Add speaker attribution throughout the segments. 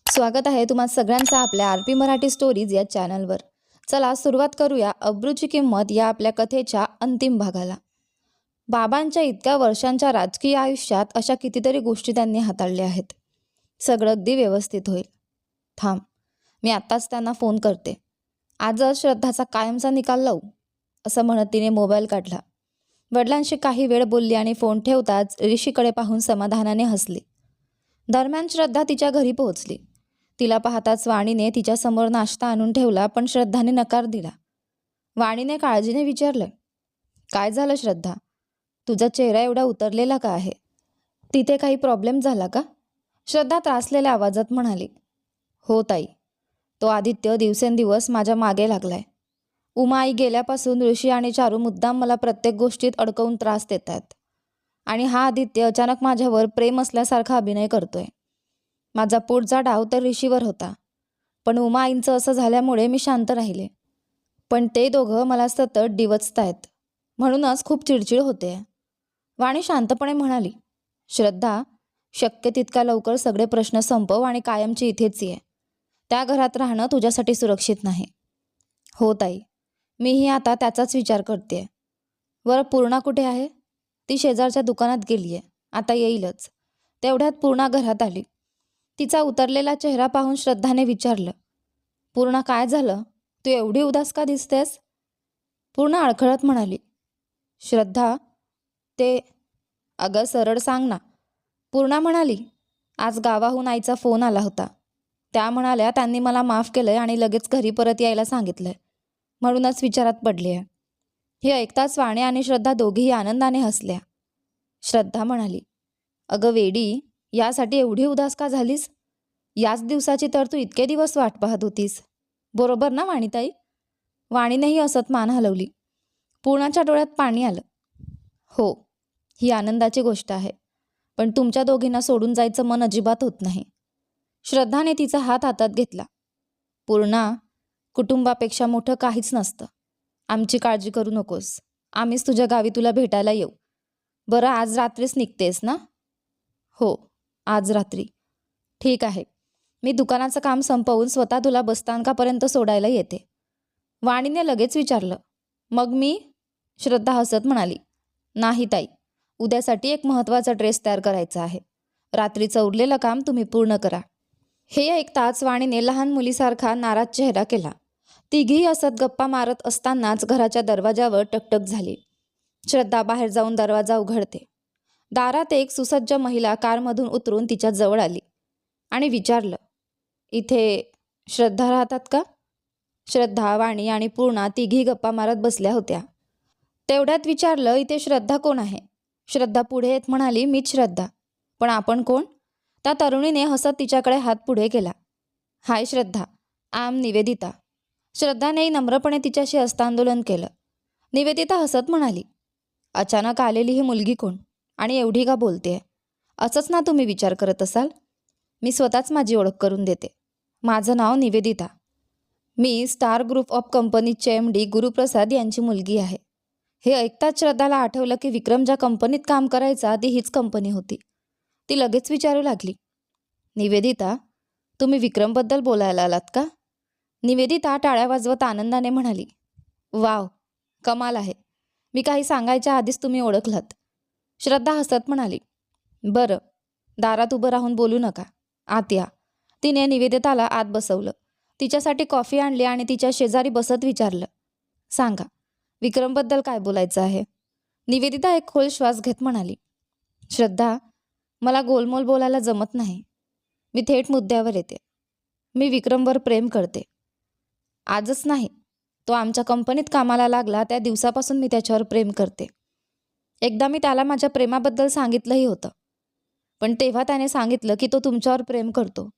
Speaker 1: स्वागत आहे तुम्हा सगळ्यांचं आपल्या आर.पी. मराठी स्टोरीज या चॅनलवर. चला सुरुवात करूया अब्रूची किंमत या आपल्या कथेच्या अंतिम भागाला. बाबांच्या इतक्या वर्षांच्या राजकीय आयुष्यात अशा कितीतरी गोष्टी त्यांनी हाताळल्या आहेत. सगळं अगदी व्यवस्थित होईल. थांब, मी आत्ताच त्यांना फोन करते. आजच श्रद्धाचा कायमचा निकाल लावू, असं म्हणत तिने मोबाईल काढला. वडिलांशी काही वेळ बोलली आणि फोन ठेवताच ऋषीकडे पाहून समाधानाने हसली. दरम्यान श्रद्धा तिच्या घरी पोहोचली. तिला पाहताच वाणीने तिच्यासमोर नाश्ता आणून ठेवला, पण श्रद्धाने नकार दिला. वाणीने काळजीने विचारलं, काय झालं श्रद्धा? तुझा चेहरा एवढा उतरलेला का आहे? तिथे काही प्रॉब्लेम झाला का? श्रद्धा त्रासलेल्या आवाजात म्हणाली, हो ताई, तो आदित्य दिवसेंदिवस माझ्या मागे लागलाय. उमा आई गेल्यापासून ऋषी आणि चारू मुद्दाम मला प्रत्येक गोष्टीत अडकवून त्रास देत आहेत. आणि हा आदित्य अचानक माझ्यावर प्रेम असल्यासारखा अभिनय करतोय. माझा पुढचा डाव तर ऋषीवर होता, पण उमा आईंचं असं झाल्यामुळे मी शांत राहिले. पण ते दोघं मला सतत डिवचतायत, म्हणूनच खूप चिडचिड होते. वाणी शांतपणे म्हणाली, श्रद्धा, शक्य तितका लवकर सगळे प्रश्न संपव आणि कायमची इथेच ये. त्या घरात राहणं तुझ्यासाठी सुरक्षित नाही. हो ताई, मीही आता त्याचाच विचार करते. बरं, पूर्णा कुठे आहे? ती शेजारच्या दुकानात गेली आहे, आता येईलच. तेवढ्यात पूर्णा घरात आली. तिचा उतरलेला चेहरा पाहून श्रद्धाने विचारलं, पूर्णा काय झालं? तू एवढी उदास का दिसतेस? पूर्णा अडखळत म्हणाली, श्रद्धा, ते अगं सरळ सांग ना. पूर्णा म्हणाली, आज गावाहून आईचा फोन आला होता. त्या म्हणाल्या त्यांनी मला माफ केलंय आणि लगेच घरी परत यायला सांगितलंय, म्हणूनच विचारात पडली आहे. हे ऐकताच वाणी आणि श्रद्धा दोघीही आनंदाने हसल्या. श्रद्धा म्हणाली, अगं वेडी, यासाठी एवढी उदास का झालीस? याच दिवसाची तर तू इतके दिवस वाट पाहत होतीस, बरोबर ना वाणीताई? वाणीनेही हसत मान हलवली. पूर्णाच्या डोळ्यात पाणी आलं. हो, ही आनंदाची गोष्ट आहे, पण तुमच्या दोघींना सोडून जायचं मन अजिबात होत नाही. श्रद्धाने तिचा हात हातात घेतला. पूर्णा, कुटुंबापेक्षा मोठं काहीच नसतं. आमची काळजी करू नकोस, आम्हीच तुझ्या गावी तुला भेटायला येऊ. बरं, आज रात्रीच निघतेस ना? हो, आज रात्री. ठीक आहे, मी दुकानाचं काम संपवून स्वतः तुला बसस्थानकापर्यंत सोडायला येते. वाणीने लगेच विचारलं, मग मी? श्रद्धा हसत म्हणाली, नाही ताई, उद्यासाठी एक महत्त्वाचा ड्रेस तयार करायचा आहे. रात्रीचं उरलेलं काम तुम्ही पूर्ण करा. हे ऐकताच वाणीने लहान मुलीसारखा नाराज चेहरा केला. तिघी हसत गप्पा मारत असतानाच घराच्या दरवाजावर टकटक झाली. श्रद्धा बाहेर जाऊन दरवाजा उघडते. दारात एक सुसज्ज महिला कारमधून उतरून तिच्या जवळ आली आणि विचारलं, इथे श्रद्धा राहतात का? श्रद्धा, वाणी आणि पूर्णा तिघी गप्पा मारत बसल्या होत्या. तेवढ्यात विचारलं, इथे श्रद्धा कोण आहे? श्रद्धा पुढे येत म्हणाली, मीच श्रद्धा. पण आपण कोण? त्या तरुणीने हसत तिच्याकडे हात पुढे केला. हाय श्रद्धा, आय एम निवेदिता. श्रद्धानेही नम्रपणे तिच्याशी हस्तांदोलन केलं. निवेदिता हसत म्हणाली, अचानक आलेली ही मुलगी कोण आणि एवढी का बोलतेय? असंच ना तुम्ही विचार करत असाल? मी स्वतःच माझी ओळख करून देते. माझं नाव निवेदिता. मी स्टार ग्रुप ऑफ कंपनीचे MD गुरुप्रसाद यांची मुलगी आहे. हे ऐकताच श्रद्धाला आठवलं की विक्रम ज्या कंपनीत काम करायचा ती हीच कंपनी होती. ती लगेच विचारू लागली, निवेदिता, तुम्ही विक्रमबद्दल बोलायला आलात का? निवेदिता टाळ्या वाजवत आनंदाने म्हणाली, वाव, कमाल आहे. मी काही सांगायच्या आधीच तुम्ही ओळखलात. श्रद्धा हसत म्हणाली, बरं, दारात उभं राहून बोलू नका, आत या. तिने निवेदिताला आत बसवलं. तिच्यासाठी कॉफी आणली आणि तिच्या शेजारी बसत विचारलं, सांगा, विक्रमबद्दल काय बोलायचं आहे? निवेदिता एक खोल श्वास घेत म्हणाली, श्रद्धा, मला गोलमोल बोलायला जमत नाही. मी थेट मुद्द्यावर येते. मी विक्रमवर प्रेम करते. आजच नाही, तो आमच्या कंपनीत कामाला लागला त्या दिवसापासून मी त्याच्यावर प्रेम करते. एकदा मी त्याला माझ्या प्रेमाबद्दल सांगितलंही होतं, पण तेव्हा त्याने सांगितलं की तो तुमच्यावर प्रेम करतो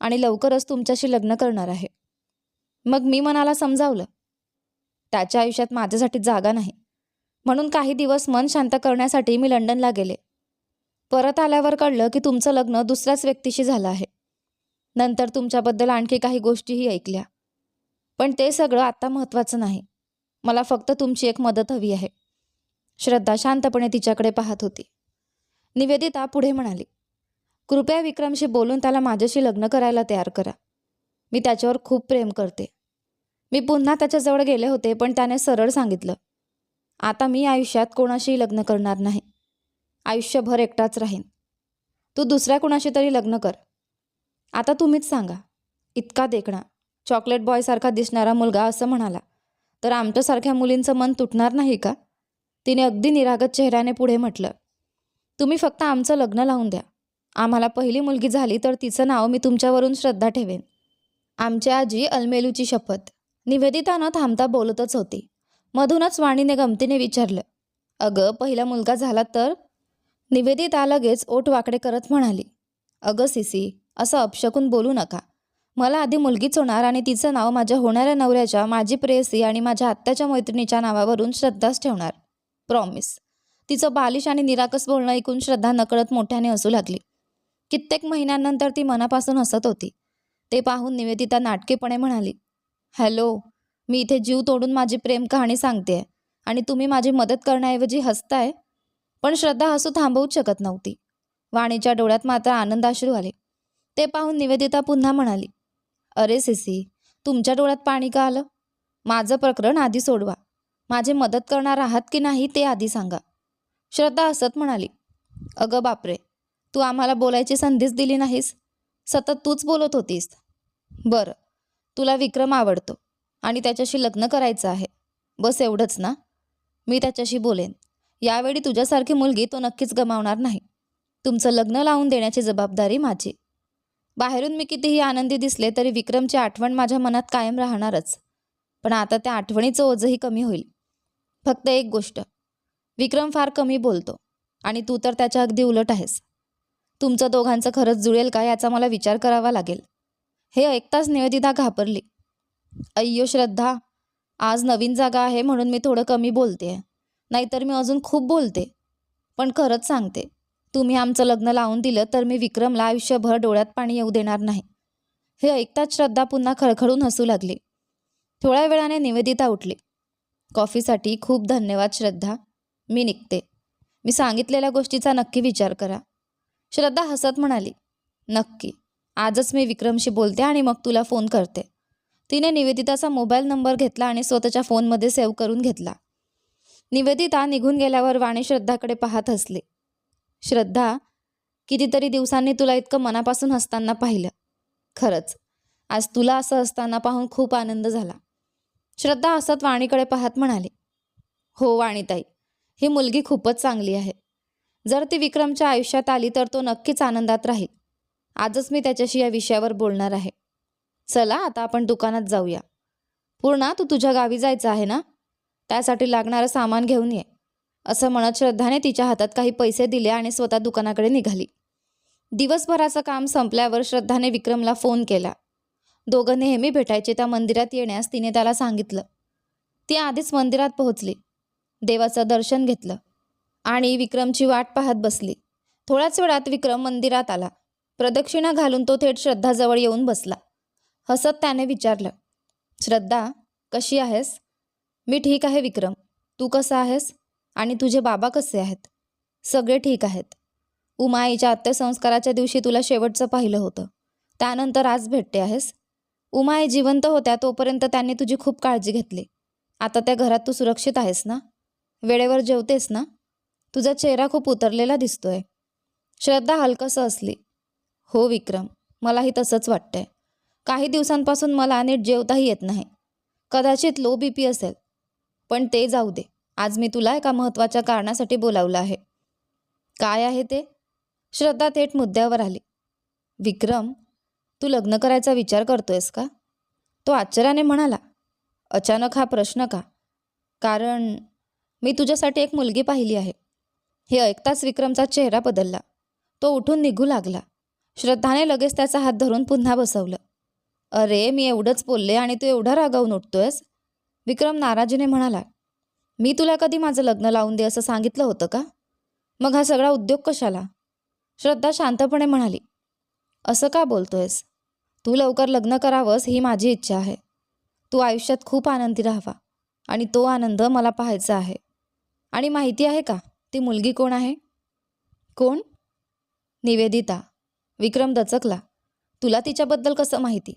Speaker 1: आणि लवकरच तुमच्याशी लग्न करणार आहे. मग मी मनाला समजावलं, त्याच्या आयुष्यात माझ्यासाठी जागा नाही, म्हणून काही दिवस मन शांत करण्यासाठी मी लंडनला गेले. परत आल्यावर कळलं की तुमचं लग्न दुसऱ्याच व्यक्तीशी झालं आहे. नंतर तुमच्याबद्दल आणखी काही गोष्टीही ऐकल्या, पण ते सगळं आता महत्त्वाचं नाही. मला फक्त तुमची एक मदत हवी आहे. श्रद्धा शांतपणे तिच्याकडे पाहत होती. निवेदिता पुढे म्हणाली, कृपया विक्रमशी बोलून त्याला माझ्याशी लग्न करायला तयार करा. मी त्याच्यावर खूप प्रेम करते. मी पुन्हा त्याच्याजवळ गेले होते, पण त्याने सरळ सांगितलं, आता मी आयुष्यात कोणाशीही लग्न करणार नाही. आयुष्यभर एकटाच राहीन. तू दुसऱ्या कुणाशी तरी लग्न कर. आता तुम्हीच सांगा. इतका देखणा, चॉकलेट बॉयसारखा दिसणारा मुलगा असं म्हणाला तर आमच्यासारख्या मुलींचं मन तुटणार नाही का? तिने अगदी निरागस चेहऱ्याने पुढे म्हटलं, तुम्ही फक्त आमचं लग्न लावून द्या. आम्हाला पहिली मुलगी झाली तर तिचं नाव मी तुमच्यावरून श्रद्धा ठेवेन. आमची आजी अलमेलूची शपथ. निवेदिता न थांबता बोलतच होती. मधूनच वाणीने गमतीने विचारलं, अगं पहिला मुलगा झाला तर? निवेदिता लगेच ओठ वाकडे करत म्हणाली, अगं सिसी, असं अपशकून बोलू नका. मला आधी मुलगीच होणार आणि तिचं नाव माझ्या होणाऱ्या नवऱ्याच्या, माझी प्रेयसी आणि माझ्या आत्याच्या मैत्रिणीच्या नावावरून श्रद्धाच ठेवणार. प्रॉमिस. तिचं बालिश आणि निराकस बोलणं ऐकून श्रद्धा नकळत मोठ्याने हसू लागली. कित्येक महिन्यांनंतर ती मनापासून हसत होती. ते पाहून निवेदिता नाटकीपणे म्हणाली, हॅलो, मी इथे जीव तोडून माझी प्रेम कहाणी सांगते आणि तुम्ही माझी मदत करण्याऐवजी हसताय. पण श्रद्धा हसू थांबवूच शकत नव्हती. वाणीच्या डोळ्यात मात्र आनंदाश्रू आले. ते पाहून निवेदिता पुन्हा म्हणाली, अरे सिसी, तुमच्या डोळ्यात पाणी का आलं? माझं प्रकरण आधी सोडवा. माझी मदत करणार आहात की नाही ते आधी सांगा. श्रद्धा हसत म्हणाली, अगं बापरे, तू आम्हाला बोलायची संधीच दिली नाहीस. सतत तूच बोलत होतीस. बरं, तुला विक्रम आवडतो आणि त्याच्याशी लग्न करायचं आहे, बस एवढंच ना? मी त्याच्याशी बोलेन. यावेळी तुझ्यासारखी मुलगी तो नक्कीच गमावणार नाही. तुमचं लग्न लावून देण्याची जबाबदारी माझी. बाहेरून मी कितीही आनंदी दिसले तरी विक्रमची आठवण माझ्या मनात कायम राहणारच. पण आता त्या आठवणीचं ओझंही कमी होईल. फक्त एक गोष्ट, विक्रम फार कमी बोलतो आणि तू तर त्याच्या अगदी उलट आहेस. तुमचं दोघांचं खरंच जुळेल का याचा मला विचार करावा लागेल. हे ऐकताच निवेदिता घाबरली. अय्यो श्रद्धा, आज नवीन जागा आहे म्हणून मी थोडं कमी बोलते, नाहीतर मी अजून खूप बोलते. पण खरंच सांगते, तुम्ही आमचं लग्न लावून दिलं तर मी विक्रमला आयुष्यभर डोळ्यात पाणी येऊ देणार नाही. हे ऐकताच श्रद्धा पुन्हा खळखळून हसू लागली. थोड्या वेळाने निवेदिता उठली. कॉफीसाठी खूप धन्यवाद श्रद्धा, मी निघते. मी सांगितलेल्या गोष्टीचा नक्की विचार करा. श्रद्धा हसत म्हणाली, नक्की. आजच मी विक्रमशी बोलते आणि मग तुला फोन करते. तिने निवेदिताचा मोबाईल नंबर घेतला आणि स्वतःच्या फोनमध्ये सेव्ह करून घेतला. निवेदिता निघून गेल्यावर वाणी श्रद्धाकडे पाहत हसली. श्रद्धा, कितीतरी दिवसांनी तुला इतकं मनापासून हसताना पाहिलं. खरंच आज तुला असं हसताना पाहून खूप आनंद झाला. श्रद्धा हसत वाणीकडे पाहत म्हणाली, हो वाणीताई, ही मुलगी खूपच चांगली आहे. जर ती विक्रमच्या आयुष्यात आली तर तो नक्कीच आनंदात राहील. आजच मी त्याच्याशी या विषयावर बोलणार आहे. चला आता आपण दुकानात जाऊया. पूर्णा, तू तुझ्या गावी जायचं आहे ना? त्यासाठी लागणारं सामान घेऊन ये. असं म्हणत श्रद्धाने तिच्या हातात काही पैसे दिले आणि स्वतः दुकानाकडे निघाली. दिवसभराचं काम संपल्यावर श्रद्धाने विक्रमला फोन केला. दोघं नेहमी भेटायचे त्या मंदिरात येण्यास तिने त्याला सांगितलं. ती आधीच मंदिरात पोहोचली. देवाचं दर्शन घेतलं आणि विक्रमची वाट पाहत बसली. थोड्याच वेळात विक्रम मंदिरात आला. प्रदक्षिणा घालून तो थेट श्रद्धाजवळ येऊन बसला. हसत त्याने विचारलं, श्रद्धा, कशी आहेस? मी ठीक आहे विक्रम, तू कसा आहेस? आणि तुझे बाबा कसे आहेत? सगळे ठीक आहेत. उमाईच्या अंत्यसंस्काराच्या दिवशी तुला शेवटचं पाहिलं होतं, त्यानंतर आज भेटते आहेस. उमाई जिवंत होत्या तोपर्यंत त्यांनी तुझी खूप काळजी घेतली. आता त्या घरात तू सुरक्षित आहेस ना? वेळेवर जेवतेस ना? तुझा चेहरा खूप उतरलेला दिसतोय. श्रद्धा हलकंसं हसली. हो विक्रम, मलाही तसंच वाटतंय. काही दिवसांपासून मला नीट जेवताही येत नाही. कदाचित लो BP असेल. पण ते जाऊ दे. आज मी तुला एका महत्त्वाच्या कारणासाठी बोलावलं आहे. काय आहे ते? श्रद्धा थेट मुद्द्यावर आली. विक्रम, तू लग्न करायचा विचार करतोयस का? तो आश्चर्याने म्हणाला. अचानक हा प्रश्न का? कारण मी तुझ्यासाठी एक मुलगी पाहिली आहे. हे ऐकताच विक्रमचा चेहरा बदलला. तो उठून निघू लागला. श्रद्धाने लगेच त्याचा हात धरून पुन्हा बसवलं. अरे, मी एवढंच बोलले आणि तू एवढा रागावून उठतोयस? विक्रम नाराजीने म्हणाला. मी तुला कधी माझं लग्न लावून दे असं सांगितलं होतं का? मग हा सगळा उद्योग कशाला? श्रद्धा शांतपणे म्हणाली. असं का बोलतोयस? तू लवकर लग्न करावंस ही माझी इच्छा आहे. तू आयुष्यात खूप आनंदी राहावा आणि तो आनंद मला पाहायचा आहे. आणि माहिती आहे का ती मुलगी कोण आहे? कोण? निवेदिता. विक्रम दचकला. तुला तिच्याबद्दल कसं माहिती?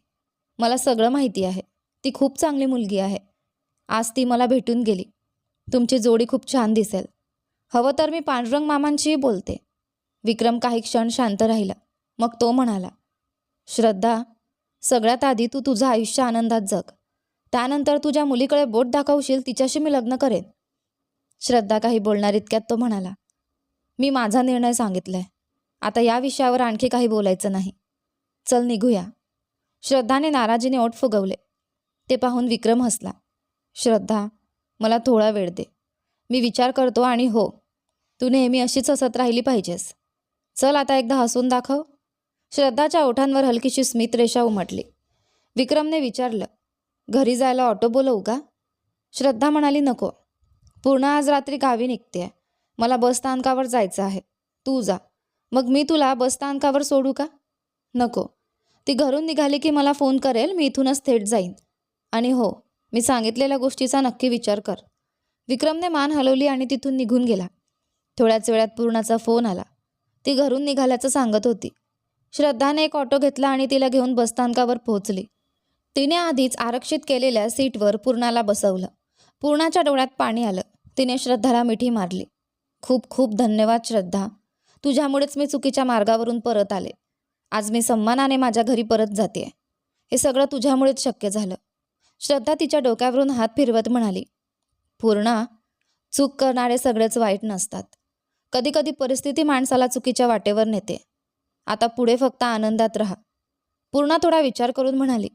Speaker 1: मला सगळं माहिती आहे. ती खूप चांगली मुलगी आहे. आज ती मला भेटून गेली. तुमची जोडी खूप छान दिसेल. हवं तर मी पांडुरंग मामांशीही बोलते. विक्रम काही क्षण शांत राहिला. मग तो म्हणाला, श्रद्धा, सगळ्यात आधी तू तुझं आयुष्य आनंदात जग. त्यानंतर तुझ्या मुलीकडे बोट दाखवशील तिच्याशी मी लग्न करेन. श्रद्धा काही बोलणार इतक्यात तो म्हणाला, मी माझा निर्णय सांगितलाय. आता या विषयावर आणखी काही बोलायचं नाही. चल निघूया. श्रद्धाने नाराजीने ओठ फुगवले. ते पाहून विक्रम हसला. श्रद्धा, मला थोडा वेळ दे. मी विचार करतो आणि हो, तू नेहमी अशीच हसत राहिली पाहिजेस. चल आता एकदा हसून दाखव. श्रद्धाच्या ओठांवर हलकीशी स्मितरेषा उमटली. विक्रमने विचारलं, घरी जायला ऑटो बोलवू का? श्रद्धा म्हणाली, नको. पूर्ण आज रात्री गावी निघतेय. मला बसस्थानकावर जायचं आहे. तू जा. मग मी तुला बसस्थानकावर सोडू का? नको. ती घरून निघाली की मला फोन करेल. मी इथूनच थेट जाईन. आणि हो, मी सांगितलेल्या गोष्टीचा नक्की विचार कर. विक्रमने मान हलवली आणि तिथून निघून गेला. थोड्याच वेळात पूर्णाचा फोन आला. ती घरून निघाल्याचं सांगत होती. श्रद्धाने एक ऑटो घेतला आणि तिला घेऊन बसस्थानकावर पोहोचली. तिने आधीच आरक्षित केलेल्या सीटवर पूर्णाला बसवलं. पूर्णाच्या डोळ्यात पाणी आलं. तिने श्रद्धाला मिठी मारली. खूप खूप धन्यवाद श्रद्धा. तुझ्यामुळेच मी चुकीच्या मार्गावरून परत आले. आज मी सन्मानाने माझ्या घरी परत जाते. हे सगळं तुझ्यामुळेच शक्य झालं. श्रद्धा तिच्या डोक्यावरून हात फिरवत म्हणाली, पूर्णा, चूक करणारे सगळेच वाईट नसतात. कधी कधी परिस्थिती माणसाला चुकीच्या वाटेवर नेते. आता पुढे फक्त आनंदात राहा. पूर्णा थोडा विचार करून म्हणाली,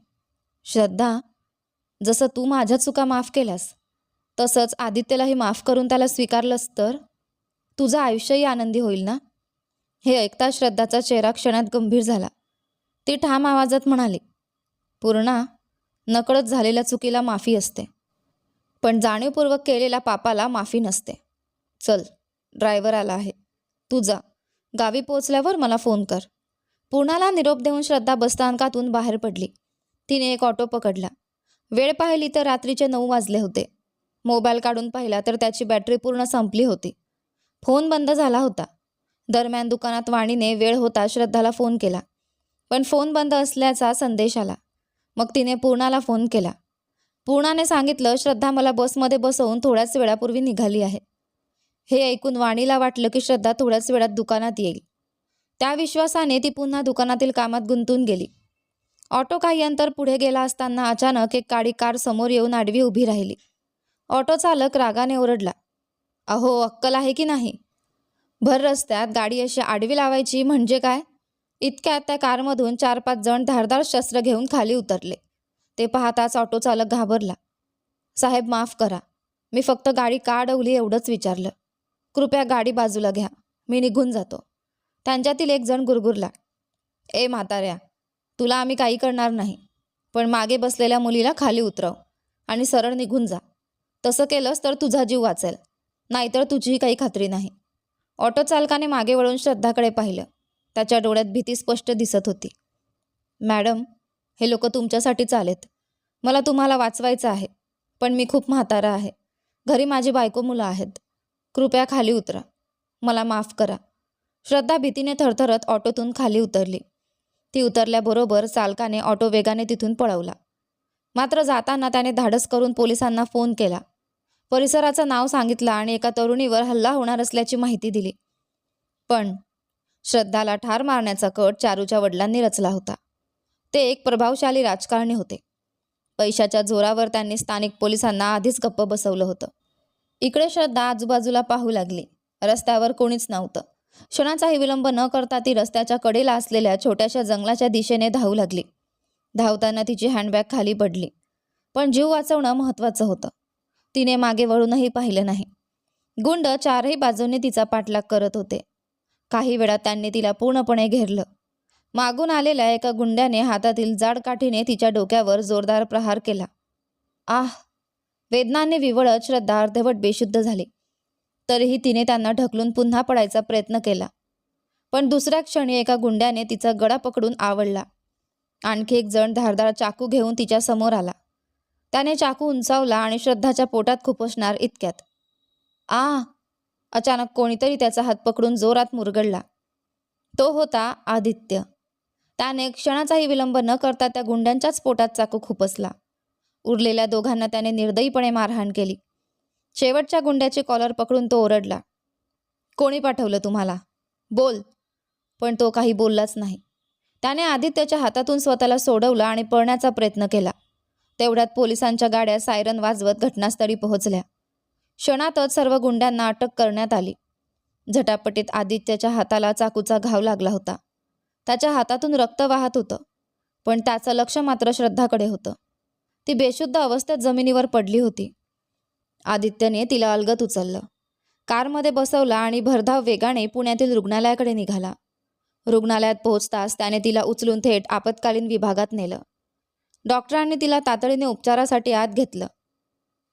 Speaker 1: श्रद्धा, जसं तू माझ्या चुका माफ केल्यास तसंच आदित्यलाही माफ करून त्याला स्वीकारलंस तर तुझं आयुष्यही आनंदी होईल ना? हे ऐकता श्रद्धाचा चेहरा क्षणात गंभीर झाला. ती ठाम आवाजात म्हणाली, पूर्णा, नकळत झालेल्या चुकीला माफी असते, पण जाणीवपूर्वक केलेल्या पापाला माफी नसते. चल, ड्रायव्हर आला आहे. तू जा. गावी पोचल्यावर मला फोन कर. पूर्णाला निरोप देऊन श्रद्धा बसस्थानकातून बाहेर पडली. तिने एक ऑटो पकडला. वेळ पाहिली तर रात्रीचे 9 वाजले होते. मोबाईल काढून पाहिला तर त्याची बॅटरी पूर्ण संपली होती. फोन बंद झाला होता. दरम्यान दुकानात वाणीने वेळ होता श्रद्धाला फोन केला, पण फोन बंद असल्याचा संदेश आला. मग तिने पूर्णाला फोन केला. पूर्णाने सांगितलं, श्रद्धा मला बसमध्ये बसवून थोड्याच वेळापूर्वी निघाली आहे. हे ऐकून वाणीला वाटलं की श्रद्धा थोड्याच वेळात दुकानात येईल. त्या विश्वासाने ती पुन्हा दुकानातील कामात गुंतून गेली. ऑटो काही अंतर पुढे गेला असताना अचानक एक काळी कार समोर येऊन आडवी उभी राहिली. ऑटो चालक रागाने ओरडला, अहो, अक्कल आहे की नाही? भर रस्त्यात गाडी अशी आडवी लावायची म्हणजे काय? इतक्यात त्या कारमधून 4-5 जण धारदार शस्त्र घेऊन खाली उतरले. ते पाहताच ऑटो चालक घाबरला. साहेब, माफ करा. मी फक्त गाडी का अडवली एवढंच विचारलं. कृपया गाडी बाजूला घ्या. मी निघून जातो. त्यांच्यातील एक जण गुरगुरला, ए म्हाताऱ्या, तुला आम्ही काही करणार नाही, पण मागे बसलेल्या मुलीला खाली उतरव आणि सरळ निघून जा. तसं केलंस तर तुझा जीव वाचेल, नाहीतर तुझीही काही खात्री नाही. ऑटो चालकाने मागे वळून श्रद्धाकडे पाहिलं. त्याच्या डोळ्यात भीती स्पष्ट दिसत होती. मॅडम, हे लोक तुमच्यासाठीच आलेत. मला तुम्हाला वाचवायचं आहे, पण मी खूप म्हातारा आहे. घरी माझी बायको मुलं आहेत. कृपया खाली उतरा. मला माफ करा. श्रद्धा भीतीने थरथरत ऑटोतून खाली उतरली. ती उतरल्याबरोबर चालकाने ऑटो वेगाने तिथून पळवला. मात्र जाताना त्याने धाडस करून पोलिसांना फोन केला. परिसराचं नाव सांगितलं आणि एका तरुणीवर हल्ला होणार असल्याची माहिती दिली. पण श्रद्धाला ठार मारण्याचा कट चारूच्या वडिलांनी रचला होता. ते एक प्रभावशाली राजकारणी होते. पैशाच्या जोरावर त्यांनी स्थानिक पोलिसांना आधीच गप्प बसवलं होतं. इकडे श्रद्धा आजूबाजूला पाहू लागली. रस्त्यावर कोणीच नव्हतं. क्षणाचाही विलंब न करता ती रस्त्याच्या कडेला असलेल्या छोट्याशा जंगलाच्या दिशेने धावू लागली. धावताना तिची हँडबॅग खाली पडली. पण जीव वाचवणं महत्त्वाचं होतं. तिने मागे वळूनही पाहिलं नाही. गुंड चारही बाजूंनी तिचा पाठलाग करत होते. काही वेळात त्यांनी तिला पूर्णपणे घेरलं. मागून आलेल्या एका गुंड्याने हातातील जाड काठीने तिच्या डोक्यावर जोरदार प्रहार केला. आह! वेदनाने विवळत श्रद्धा अर्धवट बेशुद्ध झाली. तरीही तिने त्यांना ढकलून पुन्हा पडायचा प्रयत्न केला. पण दुसऱ्या क्षणी एका गुंड्याने तिचा गळा पकडून आवळला. आणखी एक जण धारदार चाकू घेऊन तिच्या समोर आला. त्याने चाकू उंचावला आणि श्रद्धाच्या पोटात खुपसणार इतक्यात अचानक कोणीतरी त्याचा हात पकडून जोरात मुरगळला. तो होता आदित्य. त्याने क्षणाचाही विलंब न करता त्या गुंड्यांच्याच पोटात चाकू खुपसला. उरलेल्या दोघांना त्याने निर्दयीपणे मारहाण केली. शेवटच्या गुंड्याची कॉलर पकडून तो ओरडला, कोणी पाठवलं तुम्हाला? बोल. पण तो काही बोललाच नाही. त्याने आदित्यच्या हातातून स्वतःला सोडवलं आणि पळण्याचा प्रयत्न केला. तेवढ्यात पोलिसांच्या गाड्या सायरन वाजवत घटनास्थळी पोहोचल्या. क्षणातच सर्व गुंड्यांना अटक करण्यात आली. झटापटीत आदित्यच्या हाताला चाकूचा घाव लागला होता. त्याच्या हातातून रक्त वाहत होतं, पण त्याचं लक्ष मात्र श्रद्धाकडे होतं. ती बेशुद्ध अवस्थेत जमिनीवर पडली होती. आदित्यने तिला अलगद उचललं, कारमध्ये बसवला आणि भरधाव वेगाने पुण्यातील रुग्णालयाकडे निघाला. रुग्णालयात पोहोचताच त्याने तिला उचलून थेट आपत्कालीन विभागात नेलं. डॉक्टरांनी तिला तातडीने उपचारासाठी आत घेतलं.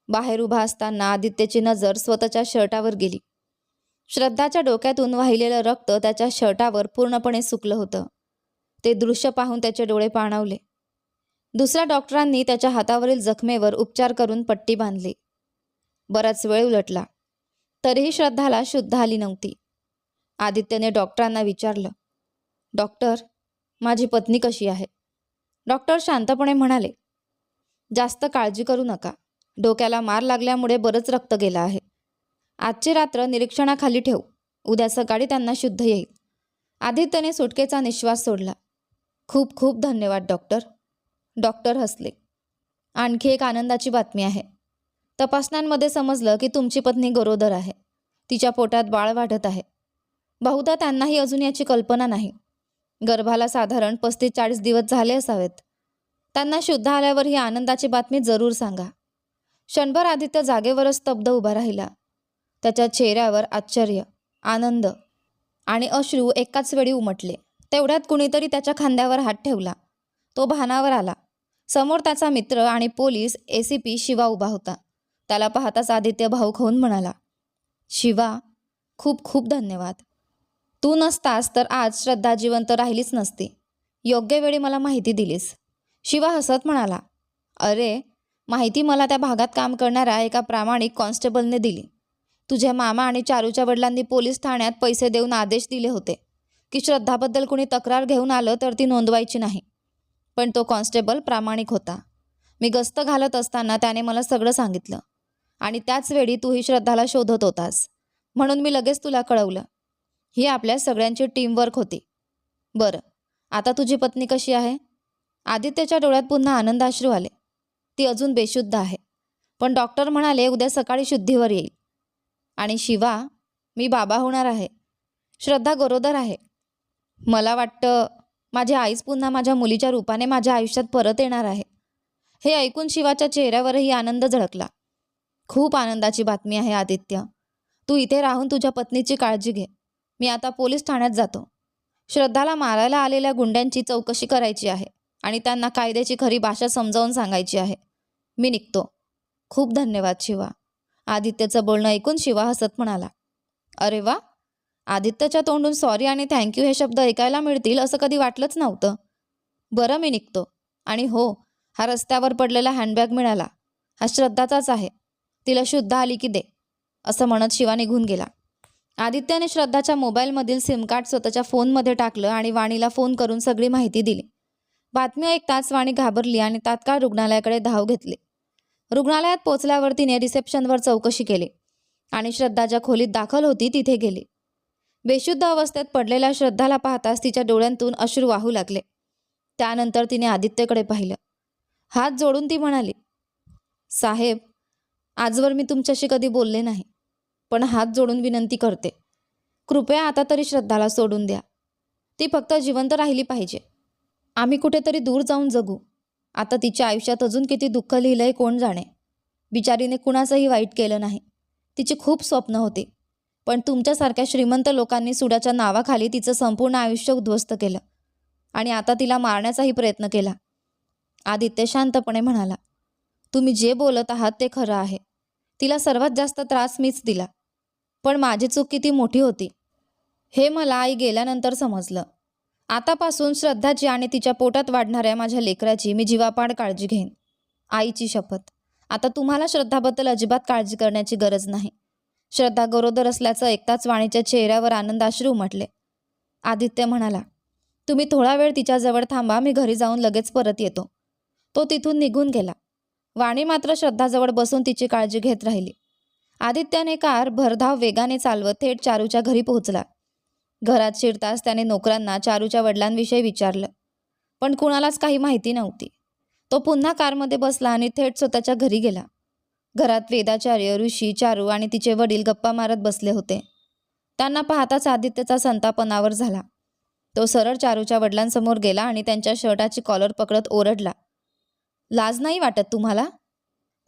Speaker 1: बाहेर उभा असताना आदित्यची नजर स्वतःच्या शर्टावर गेली. श्रद्धाच्या डोक्यातून वाहिलेलं रक्त त्याच्या शर्टावर पूर्णपणे सुकलं होतं. ते दृश्य पाहून त्याचे डोळे पाणावले. दुसऱ्या डॉक्टरांनी त्याच्या हातावरील जखमेवर उपचार करून पट्टी बांधली. बराच वेळ उलटला, तरीही श्रद्धाला शुद्ध आली नव्हती. आदित्यने डॉक्टरांना विचारलं, डॉक्टर, माझी पत्नी कशी आहे? डॉक्टर शांतपणे म्हणाले, जास्त काळजी करू नका. डोक्याला मार लागल्यामुळे बरंच रक्त गेलं आहे. आजची रात्र निरीक्षणाखाली ठेवू. उद्या सकाळी त्यांना शुद्ध येईल. आदित्यने सुटकेचा निश्वास सोडला. खूप खूप धन्यवाद डॉक्टर. डॉक्टर हसले. आणखी एक आनंदाची बातमी आहे. तपासण्यांमध्ये समजलं की तुमची पत्नी गरोदर आहे. तिच्या पोटात बाळ वाढत आहे. बहुधा त्यांनाही अजून याची कल्पना नाही. गर्भाला साधारण 35-40 दिवस झाले असावेत. त्यांना शुद्ध आल्यावर ही आनंदाची बातमी जरूर सांगा. क्षणभर आदित्य जागेवरच स्तब्ध उभा राहिला. त्याच्या चेहऱ्यावर आश्चर्य, आनंद आणि अश्रू एकाच वेळी उमटले. तेवढ्यात कुणीतरी त्याच्या खांद्यावर हात ठेवला. तो भानावर आला. समोर त्याचा मित्र आणि पोलीस ACP शिवा उभा होता. त्याला पाहताच आदित्य भाऊक होऊन म्हणाला, शिवा, खूप खूप धन्यवाद. तू नसतास तर आज श्रद्धा जिवंत राहिलीच नसती. योग्य वेळी मला माहिती दिलीस. शिवा हसत म्हणाला, अरे, माहिती मला त्या भागात काम करणाऱ्या एका प्रामाणिक कॉन्स्टेबलने दिली. तुझे मामा आणि चारूच्या वडिलांनी पोलीस ठाण्यात पैसे देऊन आदेश दिले होते की श्रद्धाबद्दल कुणी तक्रार घेऊन आलं तर ती नोंदवायची नाही. पण तो कॉन्स्टेबल प्रामाणिक होता. मी गस्त घालत असताना त्याने मला सगळं सांगितलं आणि त्याच वेळी तूही श्रद्धाला शोधत होतास, म्हणून मी लगेच तुला कळवलं. ही आपल्या सगळ्यांची टीमवर्क होती. बरं, आता तुझी पत्नी कशी आहे? आदित्यच्या डोळ्यात पुन्हा आनंदाश्रू आले. ती अजून बेशुद्ध आहे, पण डॉक्टर म्हणाले उद्या सकाळी शुद्धीवर येईल. आणि शिवा, मी बाबा होणार आहे. श्रद्धा गरोदर आहे. मला वाटतं माझी आईच पुन्हा माझ्या मुलीच्या रूपाने माझ्या आयुष्यात परत येणार आहे. हे ऐकून शिवाच्या चेहऱ्यावरही आनंद झळकला. खूप आनंदाची बातमी आहे आदित्य. तू इथे राहून तुझ्या पत्नीची काळजी घे. मी आता पोलीस ठाण्यात जातो. श्रद्धाला मारायला आलेल्या गुंड्यांची चौकशी करायची आहे आणि त्यांना कायद्याची खरी भाषा समजावून सांगायची आहे. मी निघतो. खूप धन्यवाद शिवा. आदित्यचं बोलणं ऐकून शिवा हसत म्हणाला, अरे वा, आदित्यच्या तोंडून सॉरी आणि थँक्यू हे शब्द ऐकायला मिळतील असं कधी वाटलंच नव्हतं. बरं, मी निघतो. आणि हो, हा रस्त्यावर पडलेला हँडबॅग मिळाला. हा श्रद्धाचाच आहे. तिला शुद्ध आली की दे, असं म्हणत शिवा निघून गेला. आदित्यने श्रद्धाच्या मोबाईलमधील सिम कार्ड स्वतःच्या फोनमध्ये टाकलं आणि वाणीला फोन करून सगळी माहिती दिली. बातमी ऐकताच वाणी घाबरली आणि तात्काळ रुग्णालयाकडे धाव घेतली. रुग्णालयात पोचल्यावर तिने रिसेप्शनवर चौकशी केली आणि श्रद्धा ज्या खोलीत दाखल होती तिथे गेली. बेशुद्ध अवस्थेत पडलेल्या श्रद्धाला पाहताच तिच्या डोळ्यांतून अश्रू वाहू लागले. त्यानंतर तिने आदित्यकडे पाहिलं. हात जोडून ती म्हणाली, साहेब, आजवर मी तुमच्याशी कधी बोलले नाही, पण हात जोडून विनंती करते, कृपया आता तरी श्रद्धाला सोडून द्या. ती फक्त जिवंत राहिली पाहिजे. आम्ही कुठेतरी दूर जाऊन जगू. आता तिच्या आयुष्यात अजून किती दुःख लिहिलंय कोण जाणे. बिचारीने कुणाचंही वाईट केलं नाही. तिची खूप स्वप्न होती, पण तुमच्यासारख्या श्रीमंत लोकांनी सुडाच्या नावाखाली तिचं संपूर्ण आयुष्य उद्ध्वस्त केलं आणि आता तिला मारण्याचाही प्रयत्न केला. आदित्य शांतपणे म्हणाला, तुम्ही जे बोलत आहात ते खरं आहे. तिला सर्वात जास्त त्रास मीच दिला, पण माझी चूक किती मोठी होती हे मला आई गेल्यानंतर समजलं. आतापासून श्रद्धाची आणि तिच्या पोटात वाढणाऱ्या माझ्या लेकराची मी जीवापाड काळजी घेईन. आईची शपथ. आता तुम्हाला श्रद्धाबद्दल अजिबात काळजी करण्याची गरज नाही. श्रद्धा गरोदर असल्याचं ऐकताच वाणीच्या चेहऱ्यावर आनंदाश्रू उमटले. आदित्य म्हणाला, तुम्ही थोडा वेळ तिच्याजवळ थांबा, मी घरी जाऊन लगेच परत येतो. तो तिथून निघून गेला. वाणी मात्र श्रद्धाजवळ बसून तिची काळजी घेत राहिली. आदित्याने कार भरधाव वेगाने चालवत थेट चारूच्या घरी पोहोचला. घरात शिरताच त्याने नोकरांना चारूच्या वडिलांविषयी विचारलं, पण कुणालाच काही माहिती नव्हती. तो पुन्हा कारमध्ये बसला आणि थेट स्वतःच्या घरी गेला. घरात वेदाचार्य, ऋषी, चारू आणि तिचे वडील गप्पा मारत बसले होते. त्यांना पाहताच आदित्यचा संताप अनावर झाला. तो सरळ चारूच्या वडिलांसमोर गेला आणि त्यांच्या शर्टाची कॉलर पकडत ओरडला, लाज नाही वाटत तुम्हाला?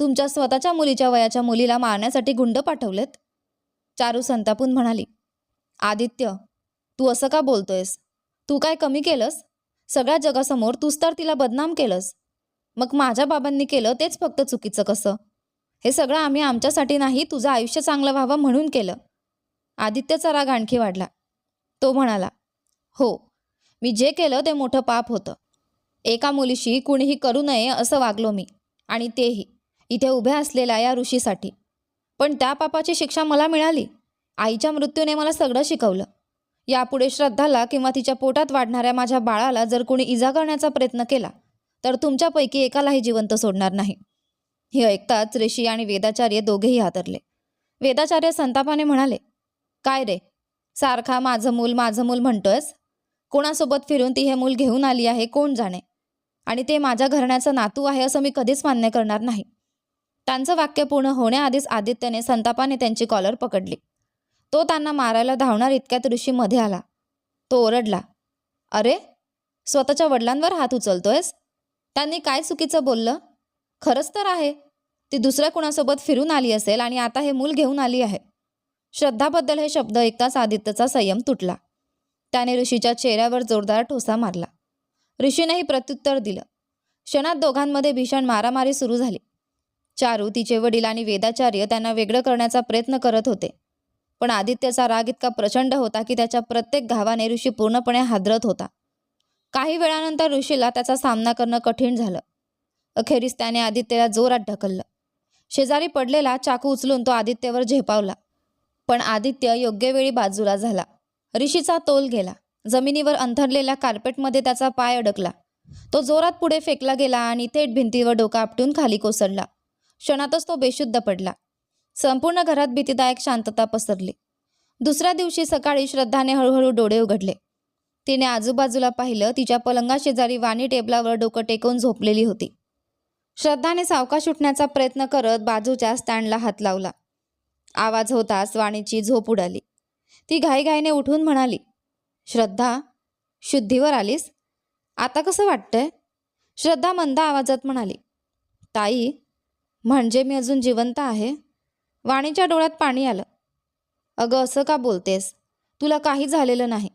Speaker 1: तुमच्या स्वतःच्या मुलीच्या वयाच्या मुलीला मारण्यासाठी गुंड पाठवलेत? चारू संतापून म्हणाली, आदित्य, तू असं का बोलतोयस? तू काय कमी केलंस? सगळ्या जगासमोर तूच तर तिला बदनाम केलंस. मग माझ्या बाबांनी केलं तेच फक्त चुकीचं कसं? हे सगळं आम्ही आमच्यासाठी नाही, तुझं आयुष्य चांगलं व्हावं म्हणून केलं. आदित्यचा राग आणखी वाढला. तो म्हणाला, हो, मी जे केलं ते मोठं पाप होतं. एका मुलीशी कुणीही करू नये असं वागलो मी, आणि तेही इथे उभ्या असलेल्या या ऋषीसाठी. पण त्या पापाची शिक्षा मला मिळाली. आईच्या मृत्यूने मला सगळं शिकवलं. यापुढे श्रद्धाला किंवा तिच्या पोटात वाढणाऱ्या माझ्या बाळाला जर कोणी इजा करण्याचा प्रयत्न केला तर तुमच्यापैकी एकालाही जिवंत सोडणार नाही. हे ऐकताच ऋषी आणि वेदाचार्य दोघेही हादरले. वेदाचार्य संतापाने म्हणाले, काय रे, सारखा माझं मूल म्हणतोयस? कोणासोबत फिरून ती हे मूल घेऊन आली आहे कोण जाणे, आणि ते माझ्या घराण्याचं नातू आहे असं मी कधीच मान्य करणार नाही. त्यांचं वाक्य पूर्ण होण्याआधीच आदित्यने संतापाने त्यांची कॉलर पकडली. तो त्यांना मारायला धावणार इतक्यात ऋषी मध्ये आला. तो ओरडला, अरे, स्वतःच्या वडिलांवर हात उचलतोयस? त्यांनी काय चुकीचं बोललं? खरंच तर आहे, ती दुसऱ्या कुणासोबत फिरून आली असेल आणि आता हे मूल घेऊन आली आहे. श्रद्धाबद्दल हे शब्द ऐकताच आदित्यचा संयम तुटला. त्याने ऋषीच्या चेहऱ्यावर जोरदार ठोसा मारला. ऋषीनेही प्रत्युत्तर दिलं. क्षणात दोघांमध्ये भीषण मारामारी सुरू झाली. चारू, तिचे वडील आणि वेदाचार्य त्यांना वेगळं करण्याचा प्रयत्न करत होते. पण आदित्यचा राग इतका प्रचंड होता की त्याच्या प्रत्येक घावाने ऋषी पूर्णपणे हादरत होता. काही वेळानंतर ऋषीला त्याचा सामना करणं कठीण झालं. अखेरीस त्याने आदित्यला जोरात ढकललं. शेजारी पडलेला चाकू उचलून तो आदित्यवर झेपावला. पण आदित्य योग्य वेळी बाजूला झाला. ऋषीचा तोल गेला. जमिनीवर अंथरलेल्या कार्पेटमध्ये त्याचा पाय अडकला. तो जोरात पुढे फेकला गेला आणि थेट भिंतीवर डोका आपटून खाली कोसळला. क्षणातच तो बेशुद्ध पडला. संपूर्ण घरात भीतीदायक शांतता पसरली. दुसऱ्या दिवशी सकाळी श्रद्धाने हळूहळू डोळे उघडले. तिने आजूबाजूला पाहिलं. तिच्या पलंगाशेजारी वाणी टेबलावर डोकं टेकवून झोपलेली होती. श्रद्धाने सावकाश उठण्याचा प्रयत्न करत बाजूच्या स्टँडला हात लावला. आवाज होताच वाणीची झोप उडाली. ती घाईघाईने उठून म्हणाली, श्रद्धा, शुद्धीवर आलीस? आता कसं वाटतंय? श्रद्धा मंद आवाजात म्हणाली, ताई, म्हणजे मी अजून जिवंत आहे? वाणीच्या डोळ्यात पाणी आलं. अगं, असं का बोलतेस? तुला काही झालेलं नाही,